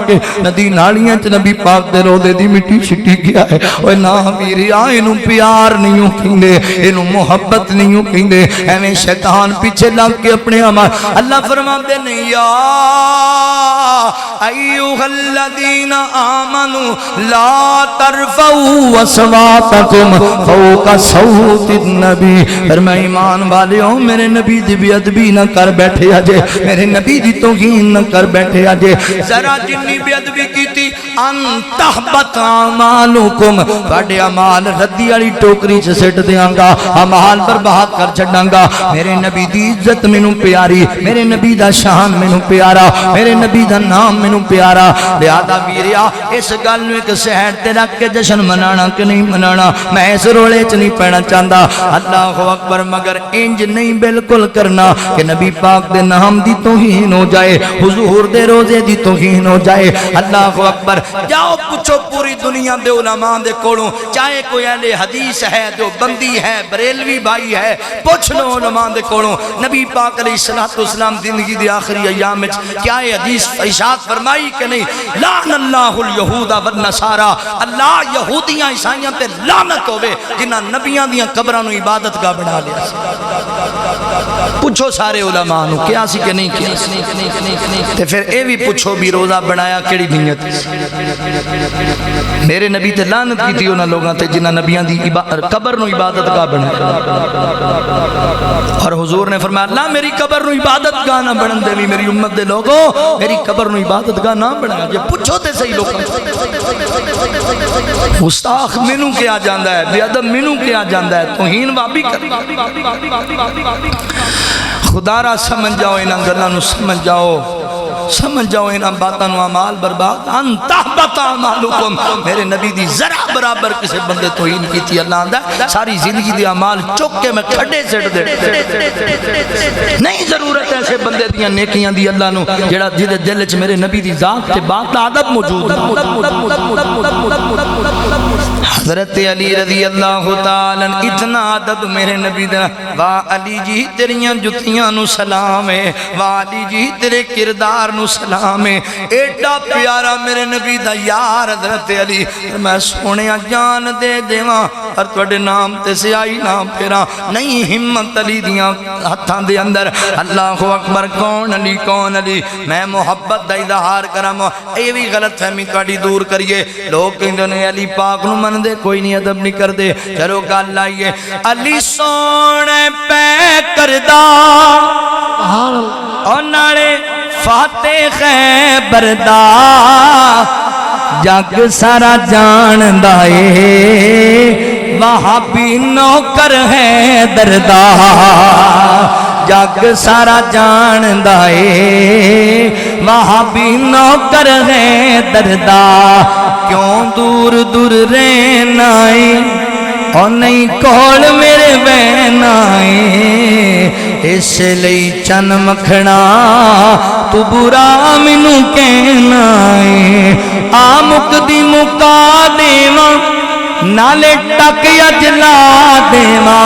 کے ندی نالیاں چ نبی پاک دے روضے دی مٹی چھٹی گیا ہے اوے نا ویریا اینوں پیار نہیں کہندے اینوں محبت نہیں کہندے ایویں شیطان پیچھے لگ کے اپنے عمل اللہ فرماندے نے یا ایھا الذین آمنوا لا ترفعوا اصواتکم فوق صوت النبی فرمایا ایمان والیو میرے نبی دی بے ادبی نہ کر بیٹھے اجے میرے نبی دی توہین نہ کر بیٹھے اجے ذرا جنی بے ادبی کیتی ان تحبط اعمالکم تواڈے اعمال ردی والی ٹوکری چ سٹ دیاں گا اعمال برباد کر چھڈاں گا میرے نبی دی عزت مینوں پیاری میرے نبی دا شان مینوں پیارا میرے نبی دا نام مینوں پیارا لہذا ویریا اس گل نوں ایک سائڈ تے رکھ کے جشن منانا کہ نہیں منانا میں اس رولے چ نہیں پینا چاہتا اللہ اکبر مگر انج نہیں بالکل کرنا کہ نبی پاک دے نام دی توہین ہو جائے حضور دے روزے دی توہین ہو جائے اللہ اکبر جاؤ پوچھو پوری دنیا دے علماء دے کولوں چاہے کوئی اہل حدیث ہے جو بندی ہے بریلوی بھائی ہے پوچھ لو علماء دے کولوں نبی پاک علیہ الصلوۃ والسلام زندگی دے آخری ایام وچ کیا یہ حدیث ارشاد فرمائی کہ نہیں لعن اللہ الیہود والنصارى اللہ یہودیاں عیسائیاں تے لعنت ہوے جنہاں نبیاں دیاں قبراں نو عبادت گاہ بنا لیا پوچھو سارے علماء نو کیا سی کہ نہیں کیا تے پھر اے بھی پوچھو بھی روزہ بنایا کیڑی نیت میرے نبی تے لعنت کی تھی انہاں لوگاں تے جنہاں نبیاں دی قبر نو عبادت گاہ بنایا اور حضور نے فرمایا اللہ میری قبر نو عبادت گاہ نہ بنن دے میری امت دے لوگوں میری قبر نو عبادت گاہ نہ بنایا جے پوچھو تے صحیح لوگاں مستاخ مینوں کیا جاندا ہے بے ادب مینوں کیا جاندا ہے توہین وابی کر خدا را سمجھ جاؤ انہاں گلاں نو سمجھ جاؤ انہاں باتاں نو اعمال برباد ان تحبط اعمالکم میرے نبی دی ذرا برابر کسی بندے توہین کیتی اللہ آندا ساری زندگی دی اعمال چک کے میں کھڈے سٹ دے نہیں ضرورت ہے ایسے بندے دیاں نیکیاں دی اللہ نو جڑا جدے دل وچ میرے نبی دی ذات تے بات ادب موجود ہے حضرت علی رضی اللہ تعالی اتنا ادب میرے نبی دا واہ علی جی تیریاں جتیاں نو سلام ہے واہ علی جی تیرے کردار نو سلام ہے ایڈا پیارا میرے نبی دا یار حضرت علی میں سونے جان دے دیواں اور توڑے نام تے سیائی نام پھیرا نہیں ہمت علی دیاں ہتھاں دے اندر اللہ اکبر کون علی میں محبت دا اظہار کرم اے بھی غلط فہمی تواڈی دور کریے لوگ کہندے نے علی پاک نو من دے کوئی نہیں ادب نہیں کر دے چلو گل آئیے علی سونے پہ کردہ اور نالے فاتح خیبردہ جگ سارا جان دائے وہابی نوکر ہے دردہ جگ سارا جان دائے وہابی نوکر ہے دردہ کیوں دور دور رہنائے اور نہیں کول میرے بہنائے اس لئی چن مکھنا تو برا منو کہنا ہے آ مکدی مکا دیواں نالے ٹک اجلا دیواں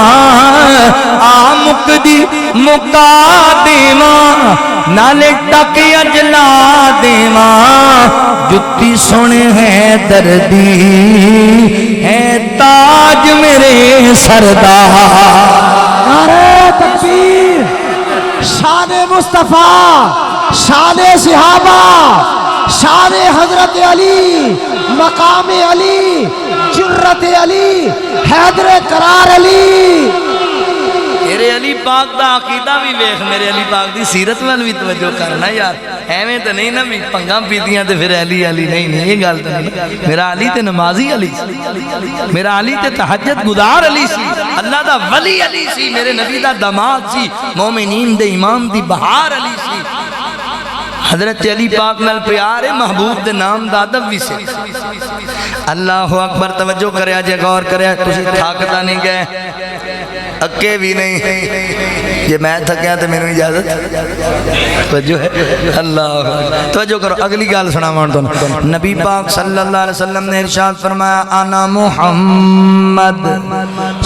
آ مکدی مکا دیواں نالے ٹک اجلا دیواں جتی سنے ہے دردی ہے تاج میرے سردار نعرہ تکبیر شان مصطفیٰ شان صحابہ شان حضرت علی مقام علی جرت علی حیدر قرار علی میرے علی پاک دا عقیدہ بھی ویکھ میرے علی پاک دی سیرت وال بھی توجہ کرنا یار ایویں تے نہیں نا بھی پنگاں پیتیاں تے پھر علی نہیں یہ گل تے نہیں میرا علی تے نمازی علی میرا علی تے تہجد گزار علی سی اللہ دا ولی علی سی میرے نبی دا داماد سی مومنین دے امام دی بہار علی سی حضرت علی پاک نال پیار ہے محبوب دے نام دا ادب بھی سے اللہ اکبر توجہ کریا جے غور کریا تسی تھاکتا نہیں گئے اکے بھی نہیں یہ میں تھکیا تو میں نے اجازت توجہ ہے اللہ توجہ کرو اگلی گال سنا مانتا ہوں نبی پاک صلی اللہ علیہ وسلم نے ارشاد فرمایا انا محمد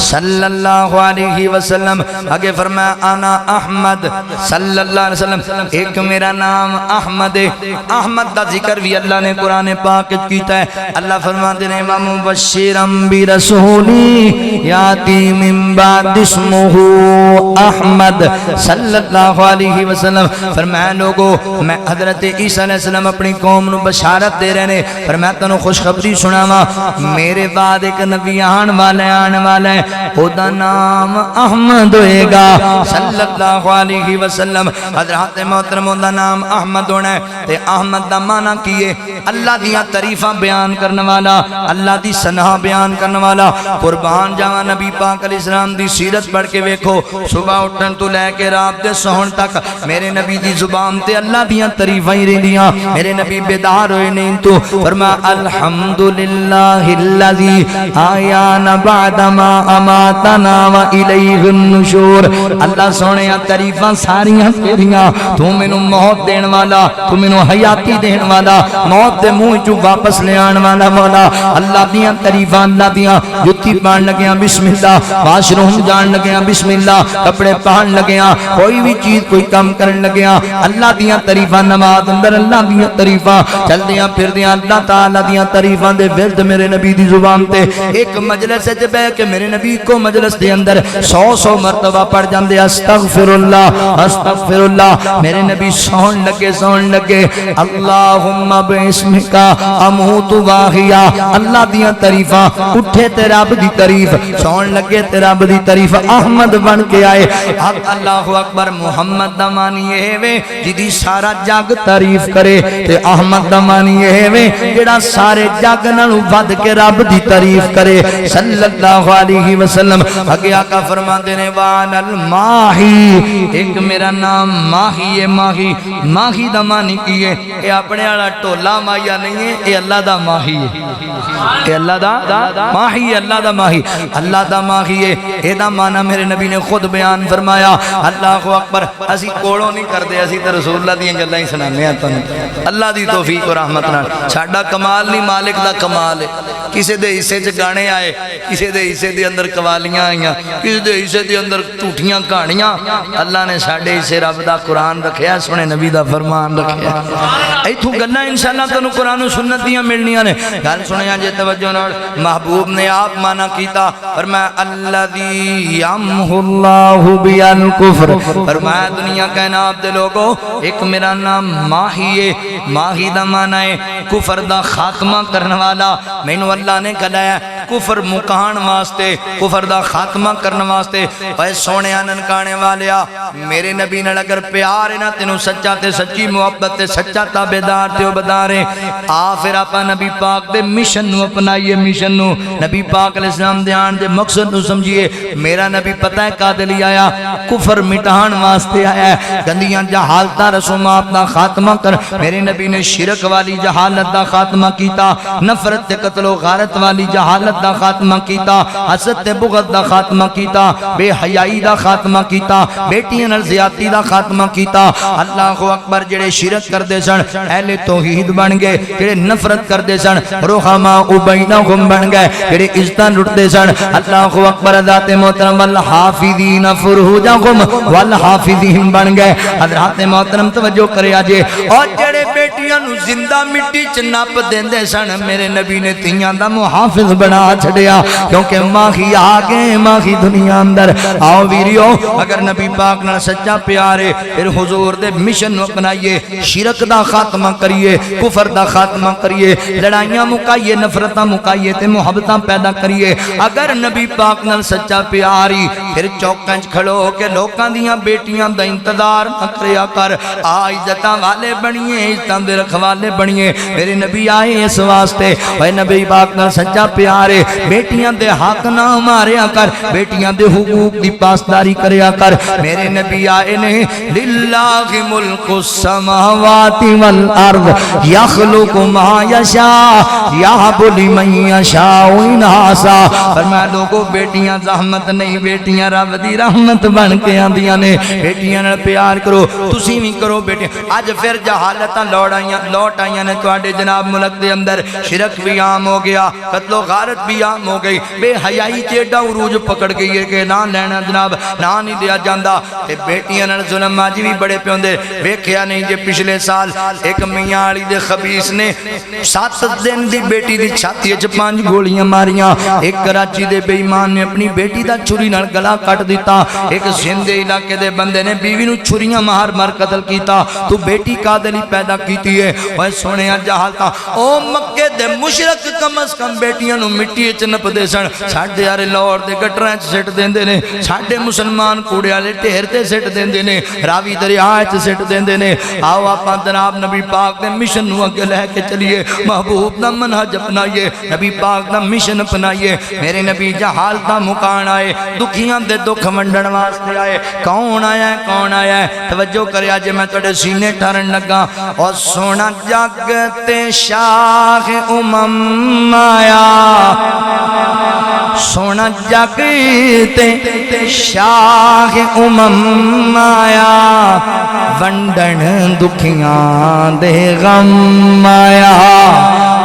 صلی اللہ علیہ وسلم آگے فرمایا انا احمد صلی اللہ علیہ وسلم ایک میرا نام احمد ہے احمد دا ذکر بھی اللہ نے قرآن پاک کیتا ہے اللہ فرماتے ہیں وَمُبَشِّرًا بِرَسُولِي یاتی من بعد اسمہ احمد صلی اللہ علیہ وسلم فرمایا لوگو میں حضرت عیسیٰ علیہ السلام اپنی قوم نو بشارت دے رہے ہیں فرمایا تنو خوشخبری سناوا میرے بعد ایک نبی آن والا ہے او دا نام احمد ہوئے گا صلی اللہ علیہ وسلم حضرت محترم دا نام احمد ہونا ہے تے احمد دا معنی کیے اللہ دیاں تعریفاں بیان کرنے والا اللہ دی ثنا بیان کرنے والا قربان جاواں نبی پاک علیہ السلام دی سیرت پڑھ کے ویکھو صبح اٹھن تو لے کے رات دے سہن تک میرے نبی دی زبان تے اللہ دیاں تعریفاں ہی رہندیاں میرے نبی بیدار ہوئے نہیں تو فرمایا الحمدللہ الذی آیانا بعد ما اماتنا و الیہ النشور اللہ سونے تعریفاں ساریاں تیریاں تو مینوں موت دین والا تو مینوں حیاتی دین والا موت دے منہ چوں واپس لے آن والا مولا اللہ دیاں تعریفاں اللہ دیاں جُتی پان لگیاں بسم اللہ واش روم جان لگیاں بسم اللہ کپڑے پہن لگیاں کوئی بھی چیز کوئی کام کرن لگیاں اللہ دیاں تعریفاں نماز اندر اللہ دیاں تعریفاں چل دیاں پھر دیاں اللہ تعالی دیاں تعریفاں دے ورد میرے نبی دی زبان تے ایک مجلس وچ بیٹھ کے میرے نبی کو مجلس دے اندر 100 مرتبہ پڑھ جاندے استغفر اللہ میرے نبی سون لگے اللہم باسمک اموت واحیا اللہ دیاں تعریفاں اٹھے تے رب دی تعریف سون لگے تے رب دی تعریف احمد بن کے آئے اللہ اکبر محمد دا معنی یہ وے جدی سارا جگ تعریف کرے تے احمد دا معنی یہ وے جڑا سارے جگ نالوں ود کے رب دی تعریف کرے صلی اللہ علیہ وسلم اگے آقا فرماندے نے وان الماہی ایک میرا نام ماہی ہے ماہی دا معنی کی ہے اے اپنے والا ٹولا ماہیا نہیں ہے اے اللہ دا ماہی ہے اے اللہ دا ماہی ہے اللہ دا ماہی ہے اے دا معنی میرے نبی نے خود بیان فرمایا اللہ اکبر اسی کوڑوں نہیں کردے اسی تے رسول اللہ دیاں گلاں ہی سنانے ہیں تانوں اللہ دی توفیق اور رحمت نال ساڈا کمال نہیں مالک دا کمال ہے کسی دے حصے چ گانے آئے کسی دے حصے دے اندر قوالیاں آئیاں کسی دے حصے دے اندر ٹوٹیاں کہانیاں اللہ نے ساڈے حصے رب دا قرآن رکھیا سنے نبی دا فرمان رکھیا ایتھوں گلاں انشاءاللہ تانوں قرآن و سنت دیاں ملنیاں نے گل سنیا جے توجہ نال محبوب نے آپ مانا کیتا فرمایا الذی یمحو اللہ بالکفر فرمایا دنیا کائنات دے لوگوں ایک میرا نام ماہی ہے ماہی دا معنی ہے کفر دا خاتمہ کرنے والا مینوں اللہ نے کہلایا کفر مکان واسطے کفر دا خاتمہ کرنے واسطے اے سونے ننکانے والیا میرے نبی نال اگر پیار ہے نا تینوں سچا تے سچی محبت تے سچا تابعدار تے عبادار ہے آ پھر اپا نبی پاک دے مشن نو اپنائیے مشن نو نبی پاک علیہ السلام دے آن دے مقصد نو سمجھیے میرا نبی پتہ ہے کادے لئی آیا کفر مٹان واسطے آیا ہے گندیاں جہالتاں رسومات دا خاتمہ کر میرے نبی نے شرک والی جہالت دا خاتمہ کیتا نفرت تے قتل و غارت والی جہالت دا خاتمہ کیتا حسد تے بغض دا خاتمہ کیتا بے حیائی دا خاتمہ کیتا بیٹیاں نال زیادتی دا خاتمہ کیتا اللہ اکبر جڑے شرک کردے سن اہل توحید بن گئے جڑے نفرت کردے سن رحماء بینہم بن گئے جڑے عزتاں لٹدے سن اللہ اکبر ذات محترم والحافظین فروجہم والحافظین بن گئے حضرات محترم توجہ کریا جے اور جڑے بیٹیاں نو زندہ مٹی چ نپ دیندے سن میرے نبی نے تیاں دا محافظ بنا چھڑیا کیونکہ ماہی آگے ماہی دنیا اندر آؤ ویریو اگر نبی پاک نال سچا پیارے پھر حضور دے مشن نو اپنائیے شرک دا خاتمہ کریے کفر دا خاتمہ کریے لڑائیاں مکائیے نفرتاں مکائیے تے محبتاں پیدا کریے اگر نبی پاک نال سچا پیاری پھر چوکاں وچ کھڑو کے لوکاں دیاں بیٹیاں دا انتظار نہ کریا کر آ عزتاں والے بنیے عزتاں دے رکھوالے بنیے میرے نبی آئے اس واسطے اے نبی پاک نال سچا پیارے بیٹیاں دے حق نہ ماریا کر بیٹیاں دے حقوق دی پاسداری کریا کر میرے نبی آئے نے للہ ملک السماوات والارض یخلق ما یشاء یہب لمن یشاء اناسا فرمایا لوگوں بیٹیاں زحمت نہیں بیٹیاں رب دی رحمت بن کے آندیاں نے بیٹیاں نال پیار کرو تسی بھی کرو بیٹیاں اج پھر جہالتاں لوٹ آئیاں نے تواڈے جناب ملک دے اندر شرک بھی عام ہو گیا قتل و غارت بھی عام ہو گئی بے حیائی چیڈا عروج پکڑ گئی ہے کہ نہ لینا جناب نہ نہیں دیا جاندا تے بیٹیاں نال ظلم اج بھی بڑے پیوندے ویکھیا نہیں جے پچھلے سال ایک میاں والی دے خبیث نے 7 دن دی بیٹی دی چھاتی وچ 5 گولیاں ماریاں ایک کراچی دے بے ایمان نے اپنی بیٹی دا چھری نال گلا کٹ دیتا ایک سندھ علاقے دے بندے نے بیوی نو چھریاں مار قتل کیتا تو بیٹی کادے لئی پیدا کیتی کیتی ہے اوے سونیا جہالتا او مکے دے مشرک کم از کم بیٹیاں نو مٹی وچ نپدے سن ساڈے یار لاہور دے گٹراں وچ سٹ دیندے نے ساڈے مسلمان کوڑے والے ڈھیر تے سٹ دیندے نے راوی دریا وچ سٹ دیندے نے آو آپاں جناب نبی پاک دے مشن نو اگے لے کے چلیے محبوب دا منہج اپنائیے نبی پاک دا مشن اپنائیے میرے نبی جہالتا مکان آئے دکھیاں دے دکھ ونڈن واسطے آئے کون آیا ہے توجہ کریا جے میں تواڈے سینے ٹھارن لگا اور سونا جگ تے شاہ آیا سونا جگ تے شاہ آیا ونڈن دکھیاں دے غم آیا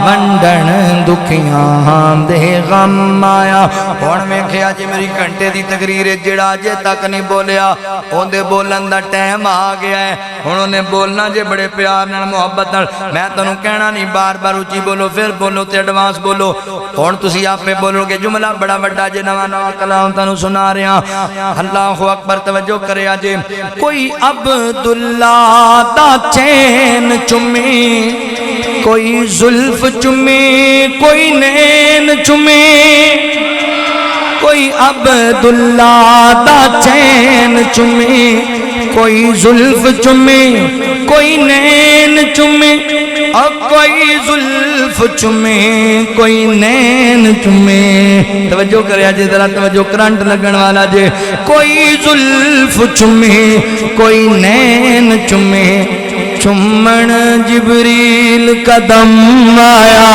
ونڈن دکھیاں دے غم آیا ہن ویکھیا جی میری گھنٹے دی تقریر جڑا اجے تک نہیں بولیا اون دے بولن دا ٹائم آ گیا ہے ہن اونے بولنا جے بڑے پیار نال محبت نال میں تانوں کہنا نہیں بار بار اونچی بولو پھر بولو تے ایڈوانس بولو ہن تسی آپے بولو گے جملہ بڑا وڈا جے نواں نواں کلام تانوں سنا رہا اللہ اکبر توجہ کریا جے کوئی عبداللہ دا چین چومے کوئی زلف چومے کوئی نین چومے کوئی عبداللہ دا چین چومے کوئی زلف چومے کوئی نین چومے اور کوئی زلف چومے کوئی نین چومے توجہ کریا جے ذرا توجہ کرنٹ لگن والا جے کوئی زلف چومے کوئی نین چومے چمن جبریل قدم آیا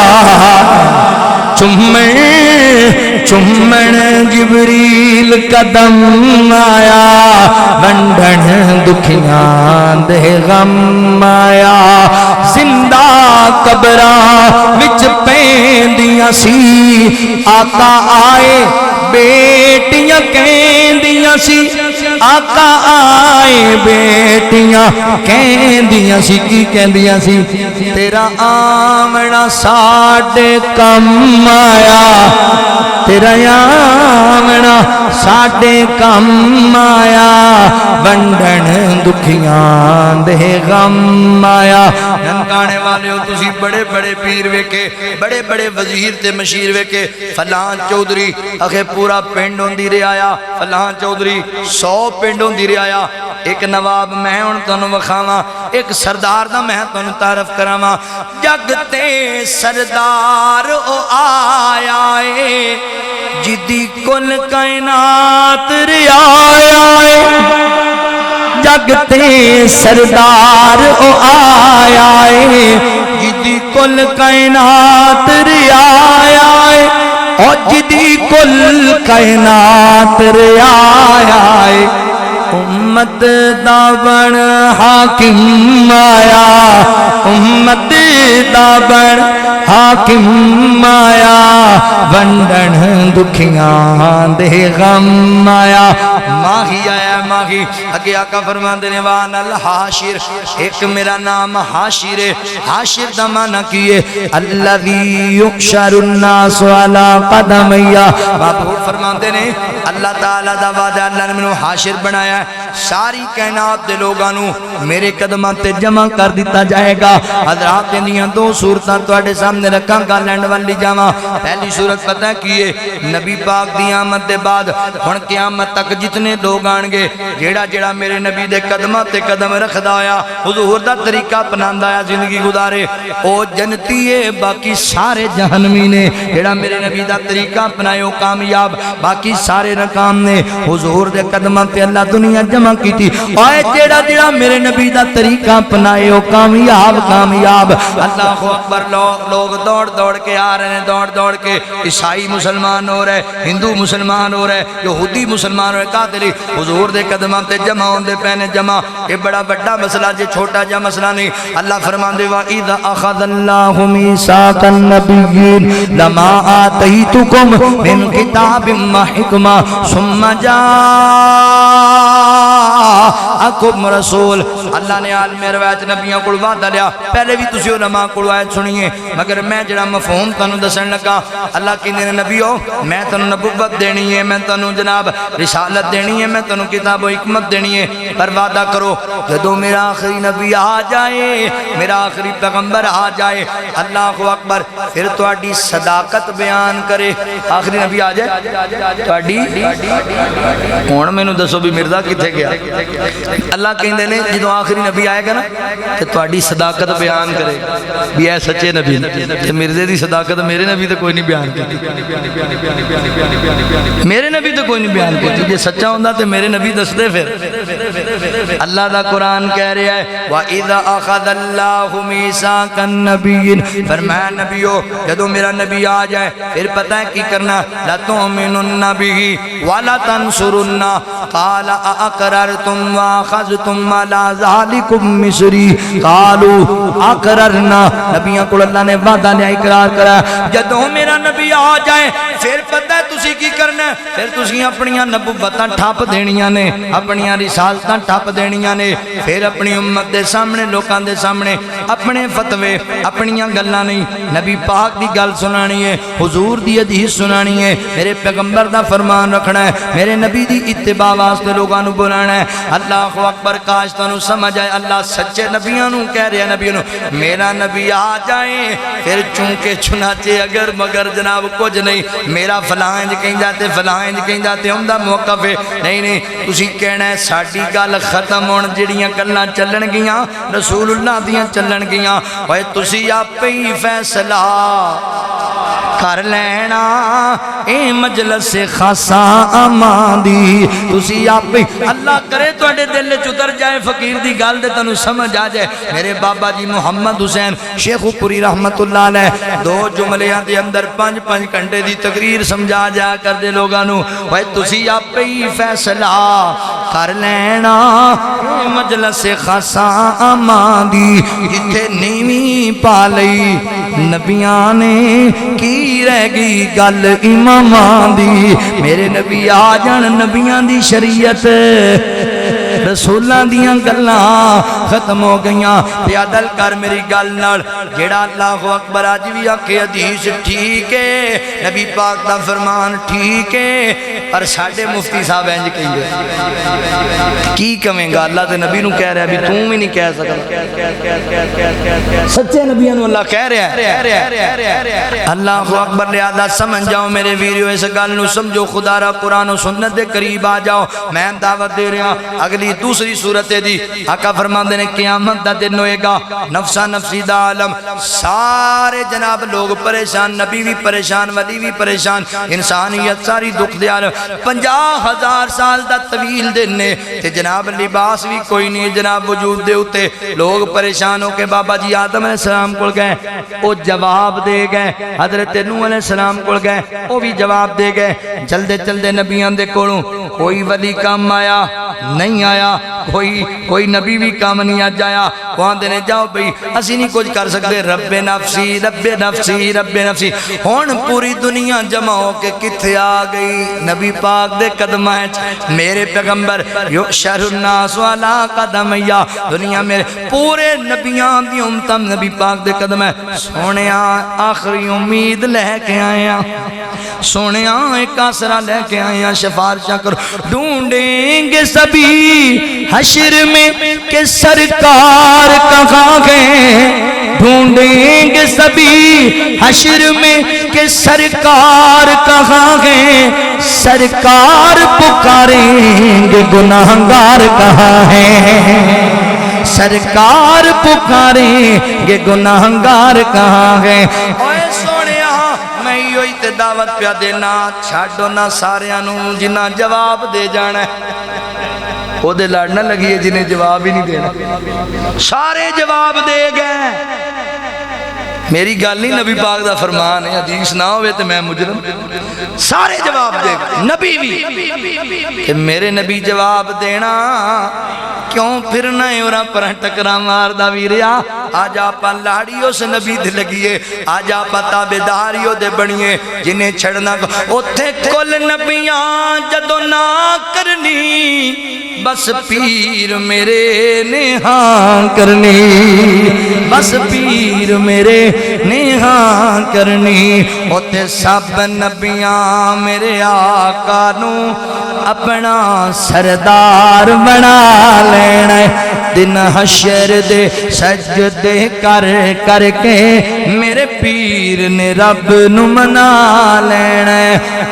چمن جبریل قدم آیا ونڈن دکھیاں دے غم آیا زندہ قبراں وچ پیندیاں سی آقا آئے بیٹیاں کہندیاں سی آقا آئے بیٹیاں کہندیاں سی کی کہندیاں سی تیرا آمنا ساڈے کم آیا تیرا آمنا ساڈے کم آیا ونڈن دکھیاں دے غم آیا ننکانے والے ہو تسی بڑے بڑے پیر ویکے بڑے بڑے وزیر تے مشیر ویکے فلان چودھری اکھے پورا پنڈ ہوندی رہایا فلان چودھری 100 پنڈ ہوندی رہایا ایک نواب میں ہن تانوں وکھاواں ایک سردار دا میں تانوں تعارف کراواں جگ تے سردار او آیا اے جدی کل کائنات رعایا اے جگ تے سردار او آیا اے جدی کل کائنات رعایا اے اور جدی کل کائنات رعایا اے امت دا بن حاکم آیا امت دا بن حاکم آیا ونڈن دکھیاں دے غم آیا ماہی آیا ماہی اگے آقا فرماندے نے وان الحاشر ایک میرا نام حاشر ہے حاشر دا معنی کیے الذی یحشر الناس علی قدمیا محبوب فرماندے نے اللہ تعالیٰ دا وعدہ اللہ نے منو حاشر بنایا ہے ساری کائنات دے لوگانو میرے قدماں تے جمع کر دیتا جائے گا حضرات دیاں دو صورتاں تواڈے سامنے رکھاں گا لینڈ والی جاواں پہلی صورت پتہ ہے کیے نبی پاک دی آمد دے بعد ہن قیامت تک جتنے لوگ آن گے جیڑا جیڑا میرے نبی دے قدماں تے قدم رکھدا آیا حضور دا طریقہ اپناندا آیا زندگی گزارے او جنتی ہے باقی سارے جہنمی نے جیڑا میرے نبی دا طریقہ اپنائے او کامیاب باقی سارے ناکام نے حضور دے قدماں تے اللہ دنیا جمع کی تھی اوے جیڑا جیڑا میرے نبی دا طریقہ اپنائے او کامیاب کامیاب اللہ اکبر لوگ دوڑ دوڑ کے آ رہے ہیں دوڑ دوڑ کے عیسائی مسلمان ہو رہے ہندو مسلمان ہو رہے یہودی مسلمان ہو رہے قاتلی حضور دے قدماں تے جمع ہوندے پہنے جمع یہ بڑا بڑا مسئلہ جے چھوٹا جا مسئلہ نہیں اللہ فرمان دے وَإِذَا أَخَذَ اللَّهُ مِيثَاقَ النَّبِيِّينَ لَمَا آتَيْتُكُم مِّن كِتَابٍ وَحِكْمَةٍ ثُمَّ جَاءَكُمْ رَسُولٌ اللہ نے عالم روایت نبیوں کو وعدہ لیا پہلے بھی تسی علماء کو آیت سنیے مگر میں جڑا مفہوم تانوں دسن لگا اللہ کہندے نے نبیو میں تانوں نبوت دینی ہے میں تانوں جناب رسالت دینی ہے میں تانوں کتاب و حکمت دینی ہے پر وعدہ کرو جدوں میرا آخری نبی آ جائے میرا آخری پیغمبر آ جائے اللہ اکبر پھر تہاڈی صداقت بیان کرے آخری نبی آ جائے تہاڈی ہن مینوں دسو بھی مرزا کتھے گیا اللہ کہندے نے جدوں آخری نبی آئے گا نا تے تہاڈی صداقت بیان کرے بھی اے سچے نبی تے مرزے دی صداقت میرے نبی تے کوئی نہیں بیان کیتی میرے نبی تے کوئی نہیں بیان کیتی جے سچا ہوندا تے میرے نبی دس دے پھر اللہ دا قرآن کہہ رہا ہے وَإِذَا أَخَذَ اللَّهُ مِيثَاقَ النَّبِيِّينَ فرمایا نبیو جدوں میرا نبی آ جائے پھر پتہ ہے کی کرنا لَتُؤْمِنُنَّ بِهِ وَلَتَنْصُرُنَّ قَالَ أَأَقْرَرْتُمْ وَأَخَذْتُمْ عَلَى ذَلِكُمْ مِصْرِي قَالُوا أَقْرَرْنَا نبیوں کو اللہ نے وعدہ لیا اقرار کرا جدوں میرا نبی آ جائے پھر پتہ ہے تسی کی کرنا ہے پھر تسی اپنیاں نبوتاں ٹھپ دینیاں نے اپنیاں رسالتاں ٹھپ دینیاں نے پھر اپنی امت دے سامنے لوکاں دے سامنے اپنے فتوے اپنیاں گلاں نہیں نبی پاک دی گل سنانی ہے حضور دی حدیث سنانی ہے میرے پیغمبر دا فرمان رکھنا ہے میرے نبی دی اتباع واسطے لوگاں نو بلانا ہے اللہ اکبر کاش تانوں سمجھ آئے اللہ سچے نبیوں نو کہہ رہے ہیں نبیوں نو میرا نبی آ جائے پھر چونکہ چنانچہ اگر مگر جناب کچھ نہیں میرا فلاں انج کہیں جاتے فلاں انج کہیں جاتے ہم دا موقف ہے نہیں تسی کہنا ہے ساڈی گل ختم ہون جڑیاں گلاں چلن گیاں رسول اللہ دیاں چلن گیاں اوے تسی آپے ہی فیصلہ کر لینا اے مجلس خاصا امان دی تسی آپ اللہ کرے تو اڈے دل چتر جائے فقیر دی گل دے تنو سمجھ آ جائے میرے بابا جی محمد حسین شیخ پوری رحمت اللہ علیہ 2 جملیاں دے اندر 5 گھنٹے دی تقریر سمجھا جا کر دے لوگانو وے تسی آپ ہی فیصلہ کر لینا مجلس خاصا امان دی جتھے نیویں پا لئی نبیاں نے کی رہ گئی گل امامان دی میرے نبی آ جان نبیاں دی شریعت رسولاں دیاں گلاں ختم ہو گئیاں تے عدل کر میری گل نال جیڑا اللہ اکبر اج وی آکھے حدیث ٹھیک ہے نبی پاک دا فرمان ٹھیک ہے پر ساڈے مفتی صاحب انج کہندے کی کہیں گا اللہ تے نبی نو کہہ رہا ہے بھی تو بھی نہیں کہہ سکدا سچے نبیوں نو اللہ کہہ رہا ہے اللہ اکبر لہذا سمجھ جاؤ میرے ویریو اس گل نو سمجھو خدا را قرآن و سنت دے قریب آ جاؤ میں دعوت دے رہا اگلی دوسری صورت دی آقا فرماندے نے قیامت دا دن ہوئے گا نفسا نفسی دا عالم سارے جناب لوگ پریشان نبی بھی پریشان ولی بھی پریشان انسانیت ساری دکھ دے عالم 50,000 سال دا طویل دن نے تے جناب لباس بھی کوئی نہیں جناب وجود دے ہوتے لوگ پریشان ہو کے بابا جی آدم علیہ السلام کو گئے وہ جواب دے گئے حضرت نوح علیہ السلام کو گئے وہ بھی جواب دے گئے جلدے جلدے نبیان دے کولوں کوئی ولی کام آیا نہیں آیا کوئی نبی بھی کام نہیں آج آیا وہاں دینے جاؤ بھئی اسی نہیں کچھ کر سکتے رب نفسی رب نفسی رب نفسی ہون پوری دنیا جمع ہو کے کتھے آ گئی نبی پاک دے قدم ہے میرے پیغمبر یحشر الناس علی قدمیا دنیا میں پورے نبیان دی امتم نبی پاک دے قدم ہے سونے آخری امید لے کے آیا سونے ایک آسرہ لے کے آیا شفارشہ کرو ڈھونڈیں گے سبھی حشر میں کہ سرکار کہاں گئے ڈھونڈیں گے سبھی حشر میں کہ سرکار کہاں گئے سرکار پکاریں گے گناہگار کہاں ہیں سرکار پکاریں گے گناہگار کہاں ہیں اوے سونیا میں یہی تے دعوت پیا دینا چھاڑو نہ ساریانوں جنہ جواب دے جانا ہے وہ دے لڑنا لگی ہے جنہیں جواب ہی نہیں دینا سارے جواب دے گئے میری گل نہیں نبی پاک دا فرمان ہے حدیث نہ ہوئے تو میں مجرم سارے جواب دے گئے نبی بھی کہ میرے نبی جواب دینا کیوں پھرنا ہے اور پر ٹکرا مار دا ویریا آج آپا لاڑیوں سے نبی دے لگیے آج آپا تابداریوں دے بڑھئے جنہیں چھڑنا کو اتھے کل نبیاں جدو نہ کرنی بس پیر میرے نے ہاں کرنی بس پیر میرے نے ہاں کرنی اوتے سب نبیاں میرے آقا نو اپنا سردار بنا لینا دن حشر دے سجدے کر کر کے میرے پیر نے رب نو منا لینا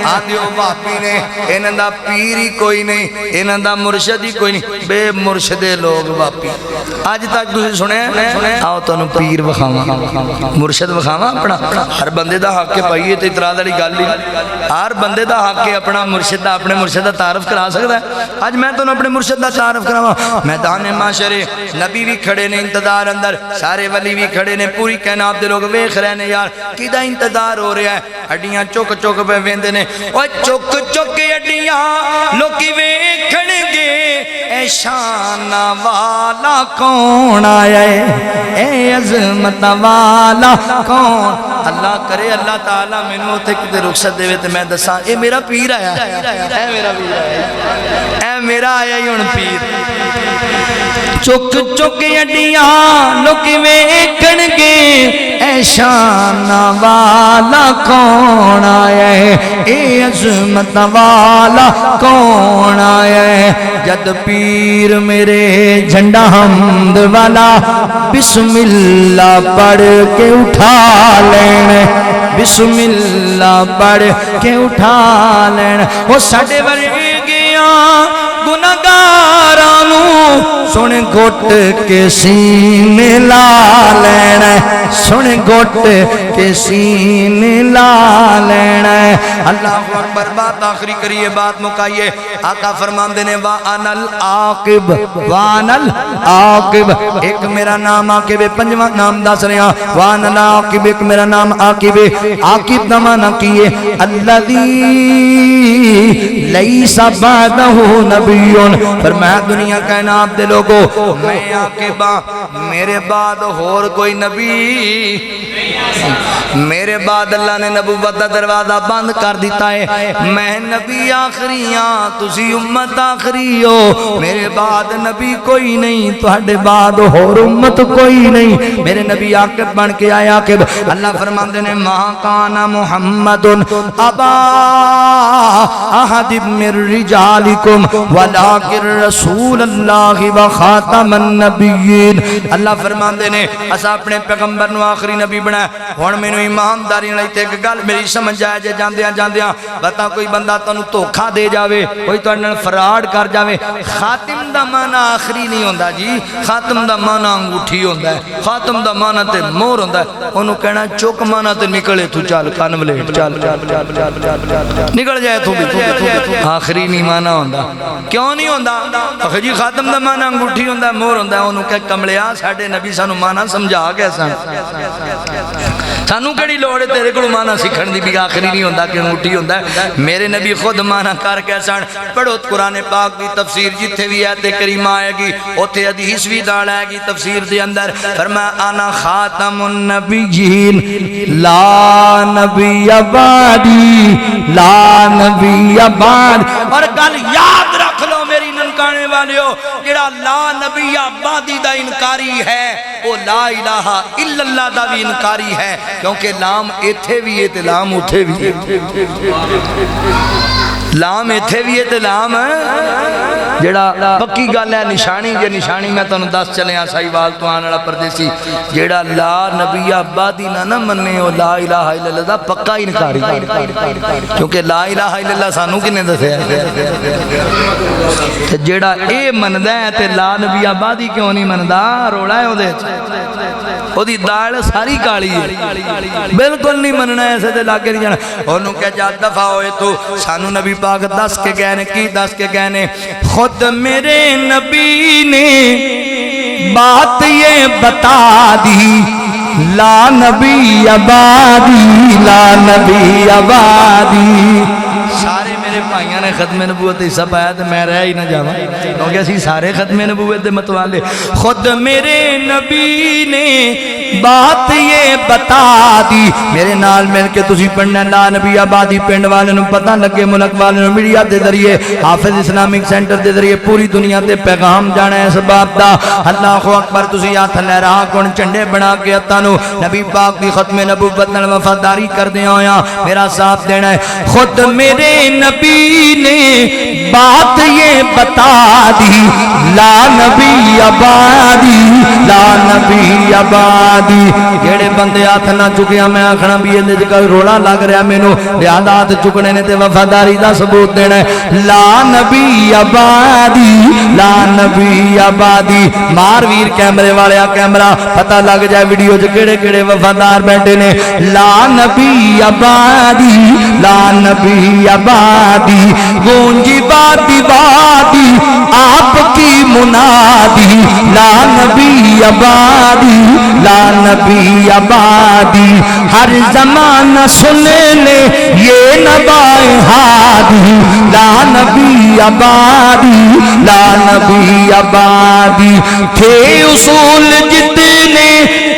آدھیو باپی نے انہاں دا پیر ہی کوئی نہیں انہاں دا مرشد ہی کوئی نہیں بے مرشد لوگ باپی آج تک تسی سنے آؤ تانوں پیر وکھاواں مرشد وکھاواں اپنا ہر بندے دا حق ہے بھائی تے اعتراض والی گل نہیں ہر بندے دا حق ہے اپنا مرشد دا اپنے مرشد دا تعارف کرا سکتا ہے آج میں تانوں اپنے مرشد دا تعارف کراواں میدان معاشر نبی بھی کھڑے نے انتظار اندر سارے ولی بھی کھڑے نے پوری کائنات دے لوگ ویکھ رہے نے یار کیدا انتظار ہو رہا ہے ہڈیاں چک چک پہ ویندے نے او چک چک ہڈیاں لوکی ویکھن گے اے شان والا کون آیا ہے اے عظمت والا کون اللہ کرے اللہ تعالیٰ مینوں تے کتے رخصت دے تے میں دساں اے میرا پیر آیا اے میرا پیر آیا اے میرا آیا ہی ہن پیر چک چک ہڈیاں لوک ویکھن گے اے شان والا کون آیا ہے اے عظمت والا کون آیا ہے جد پیر میرے جھنڈا حمد والا بسم اللہ پڑھ کے اٹھا لینا بسم اللہ پڑھ کے اٹھا لینا وہ ساڈے ورگیاں گناہگارانو سن گھٹ کے سینے لا لینا سن گھٹ کے سینے لا لینا اللہ اکبر بات آخری کریے بات مکائیے آقا فرماندے نے وَأَنَا الْعَاقِبُ وَأَنَا الْعَاقِبُ ایک میرا نام عاقب ہے پنجواں نام دس رہے ہیں وَأَنَا الْعَاقِبُ ایک میرا نام عاقب ہے عاقب دا معنی کیے الذی لیس بعدہ نبیون فرمایا دنیا کائنات دے لوگو میں عاقبہ میرے بعد اور کوئی نبی میرے بعد اللہ نے نبوت دا دروازہ بند کر دیتا ہے میں نبی آخری ہاں تسی امت آخری ہو میرے بعد نبی کوئی نہیں تہاڈے بعد اور امت کوئی نہیں میرے نبی عاقب بن کے آیا عاقب اللہ فرماندے نے ما کان محمد ابا احد من رجالکم ولکن رسول اللہ و خاتم النبیین اللہ فرماندے نے اسا اپنے پیغمبر نو آخری نبی بنایا ہن مینوں ایمانداری نال تے ایک گل میری سمجھ آئے جے جاندیاں جاندیاں بتا کوئی بندہ تانوں دھوکھا دے جاوے کوئی تہاڈے نال فراڈ کر جاوے خاتم دا معنی آخری نہیں ہوندا جی خاتم دا معنی انگوٹھی ہوندا ہے خاتم دا معنی تے مہر ہوندا ہے اونوں کہنا چک معنی تے نکلے تو چل کنولیٹ چل نکل جائے تو بھی آخری نہیں معنی ہوندا کیوں نہیں ہوندا اخ جی خاتم دا معنی انگوٹھی ہوندا ہے مہر ہوندا ہے اونوں کہ کملیا ساڈے نبی سانوں معنی سمجھا کے سانوں کیڑی لوڑ ہے تیرے کولوں معنی سکھن دی بھی آخری نہیں ہوندا کہ انگوٹھی ہوندا ہے میرے نبی خود معنی کر کے سن پڑھو قرآن پاک دی تفسیر جتھے بھی آیت کریمہ آئے گی اوتھے حدیث بھی دال آئے گی تفسیر دے اندر فرمایا انا خاتم النبیین لا نبی بعدی لا نبی بعد اور گل یاد رکھ لو میری ننکانے والیو جڑا لا نبی بعدی دا انکاری ہے وہ لا الہ الا اللہ دا بھی انکاری ہے کیونکہ لام ایتھے بھی ہے تے لام اتھے بھی ہے لام ایتھے بھی ہے تے لام جڑا پکی گل ہے نشانی جے نشانی میں تانوں دس چلے ہاں سائیوال تو آنے والا پردیسی جڑا لا نبی بعدی نہ مننے او لا الہ الا اللہ دا پکا انکاری کیونکہ لا الہ الا اللہ سانوں کنے دسیا تے جڑا اے مندا ہے تے لا نبی بعدی کیوں نہیں مندا رولا ہے اودے وچ اودی دال ساری کالی ہے بالکل نہیں مننا ایسے تے لاگے نہیں جانا اونوں کہ جا دفع ہوئے تو سانوں نبی پاک دس کے گئے نے کی دس کے گئے نے خود میرے نبی نے بات یہ بتا دی لا نبی آبادی لا نبی آبادی سارے میرے بھائیاں نے ختم نبوت حصہ پایا تو میں رہ ہی نہ جاواں کیونکہ اسی سارے ختم نبوت دے متوالے خود میرے نبی نے بات یہ بتا دی میرے نال مل کے تسی پڑھنا لا نبی آبادی پنڈ والے نوں پتہ لگے ملک والے نوں میڈیا دے ذریعے حافظ اسلامک سینٹر دے ذریعے پوری دنیا تے پیغام جانا ہے اس باب دا اللہ اکبر تسی ہاتھ لہرا کون جھنڈے بنا کے ہتھاں نوں نبی پاک دی ختم نبوت نال وفاداری کردے ہویا میرا ساتھ دینا ہے خود میرے نبی نے بات یہ بتا دی لا نبی آبادی لا نبی آبادی جڑے بندے ہاتھ نہ چکیا میں آکھنا بھی اندے وچ کوئی رولا لگ رہا مینوں لہذا ہاتھ چکنے نے تے وفاداری دا ثبوت دینا ہے لا نبی آبادی لا نبی آبادی مار ویر کیمرے والے کیمرہ پتہ لگ جائے ویڈیو وچ کیڑے کیڑے وفادار بیٹھے نے لا نبی آبادی لا نبی آبادی گونجی وادی وادی آپ کی منادی لا نبی آبادی لا نبی آبادی ہر زمانہ سن لے یہ نبائے ہادی لا نبی آبادی لا نبی آبادی تھے اصول جتنے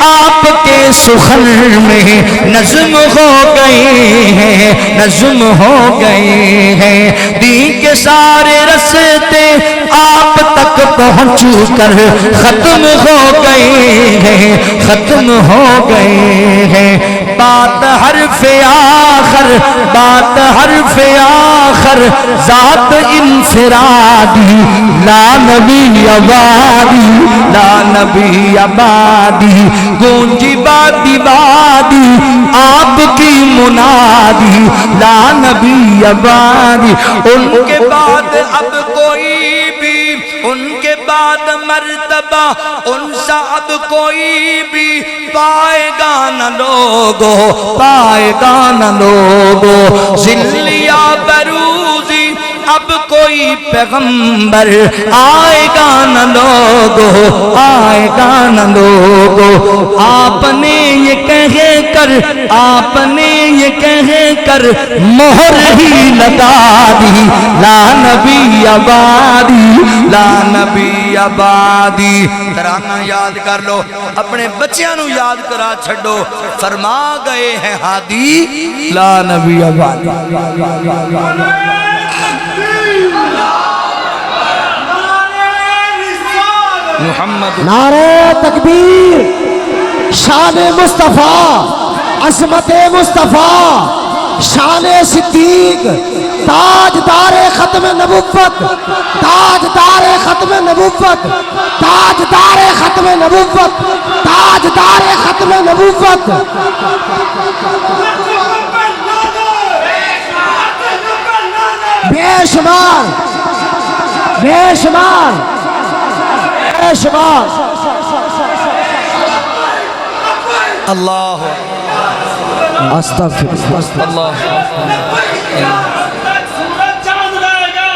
آپ کے سخن میں نظم ہو گئے ہیں نظم ہو گئے ہیں دین کے سارے رستے آپ تک پہنچ کر ختم ہو گئے ہیں ختم ہو گئے ہیں بات حرف آخر بات حرف آخر ذات انفرادی لا نبی آبادی لا نبی آبادی گونجی وادی وادی آپ کی منادی لا نبی آبادی ان کے بعد اب کوئی بھی ان کے بعد مرتبہ ان سا اب کوئی بھی پائے گا نہ لوگو پائے گا نہ لوگو ذلیا بروزی اب کوئی پیغمبر آئے گا نہ لوگو آئے گا نہ لوگو آپ نے یہ کہہ کر آپ نے یہ کہہ کر مہر ہی لگا دی لا نبی آبادی لا نبی آبادی ترانہ یاد کر لو اپنے بچیاں نو یاد کرا چھڑو فرما گئے ہیں ہادی لا نبی آبادی محمد نعرہ تکبیر شان مصطفیٰ عظمت مصطفیٰ شان صدیق تاجدار ختم نبوت تاجدار ختم نبوت تاجدار ختم نبوت تاجدار ختم نبوت بے شمار بے شمار بے شمار اللہ استغفر اللہ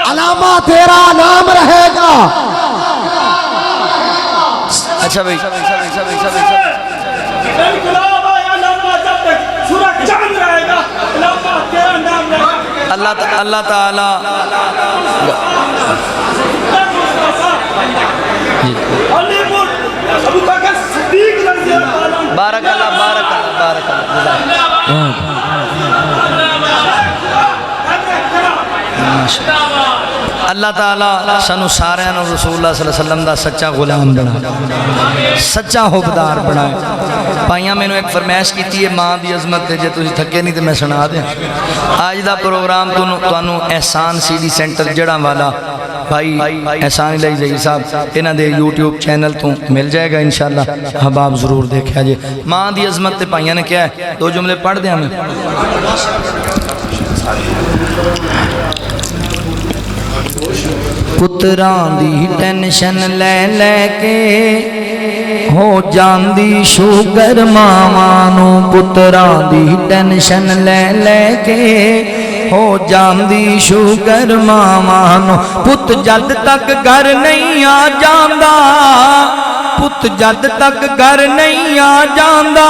علامہ تیرا نام رہے گا اچھا بھائی اللہ تعالی بارک اللہ بارک اللہ بارک اللہ تعالیٰ سانو سارے نو رسول اللہ صلی اللہ علیہ وسلم دا سچا غلام بنا سچا حبدار بنا پائیاں میں نے ایک فرمائش کی ہے ماں دی عظمت دے جے تسی تھکے نہیں تے میں سنا دیں آج دا پروگرام تانوں احسان سی ڈی سینٹر جڑاں والا بھائی احسان الہی ظہیر صاحب انہاں دے یوٹیوب چینل تو مل جائے گا انشاءاللہ احباب ضرور دیکھا جے ماں دی عظمت تے پائیاں نے کیا ہے دو جملے پڑھ دیں ہمیں پتران دی ٹینشن لے لے کے ہو جاندی شوگر مامانو پتران دی ٹینشن لے لے کے ہو جاندی شوگر مامانو پت جد تک گھر نہیں آ جاندا پت جد تک گھر نہیں آ جاندا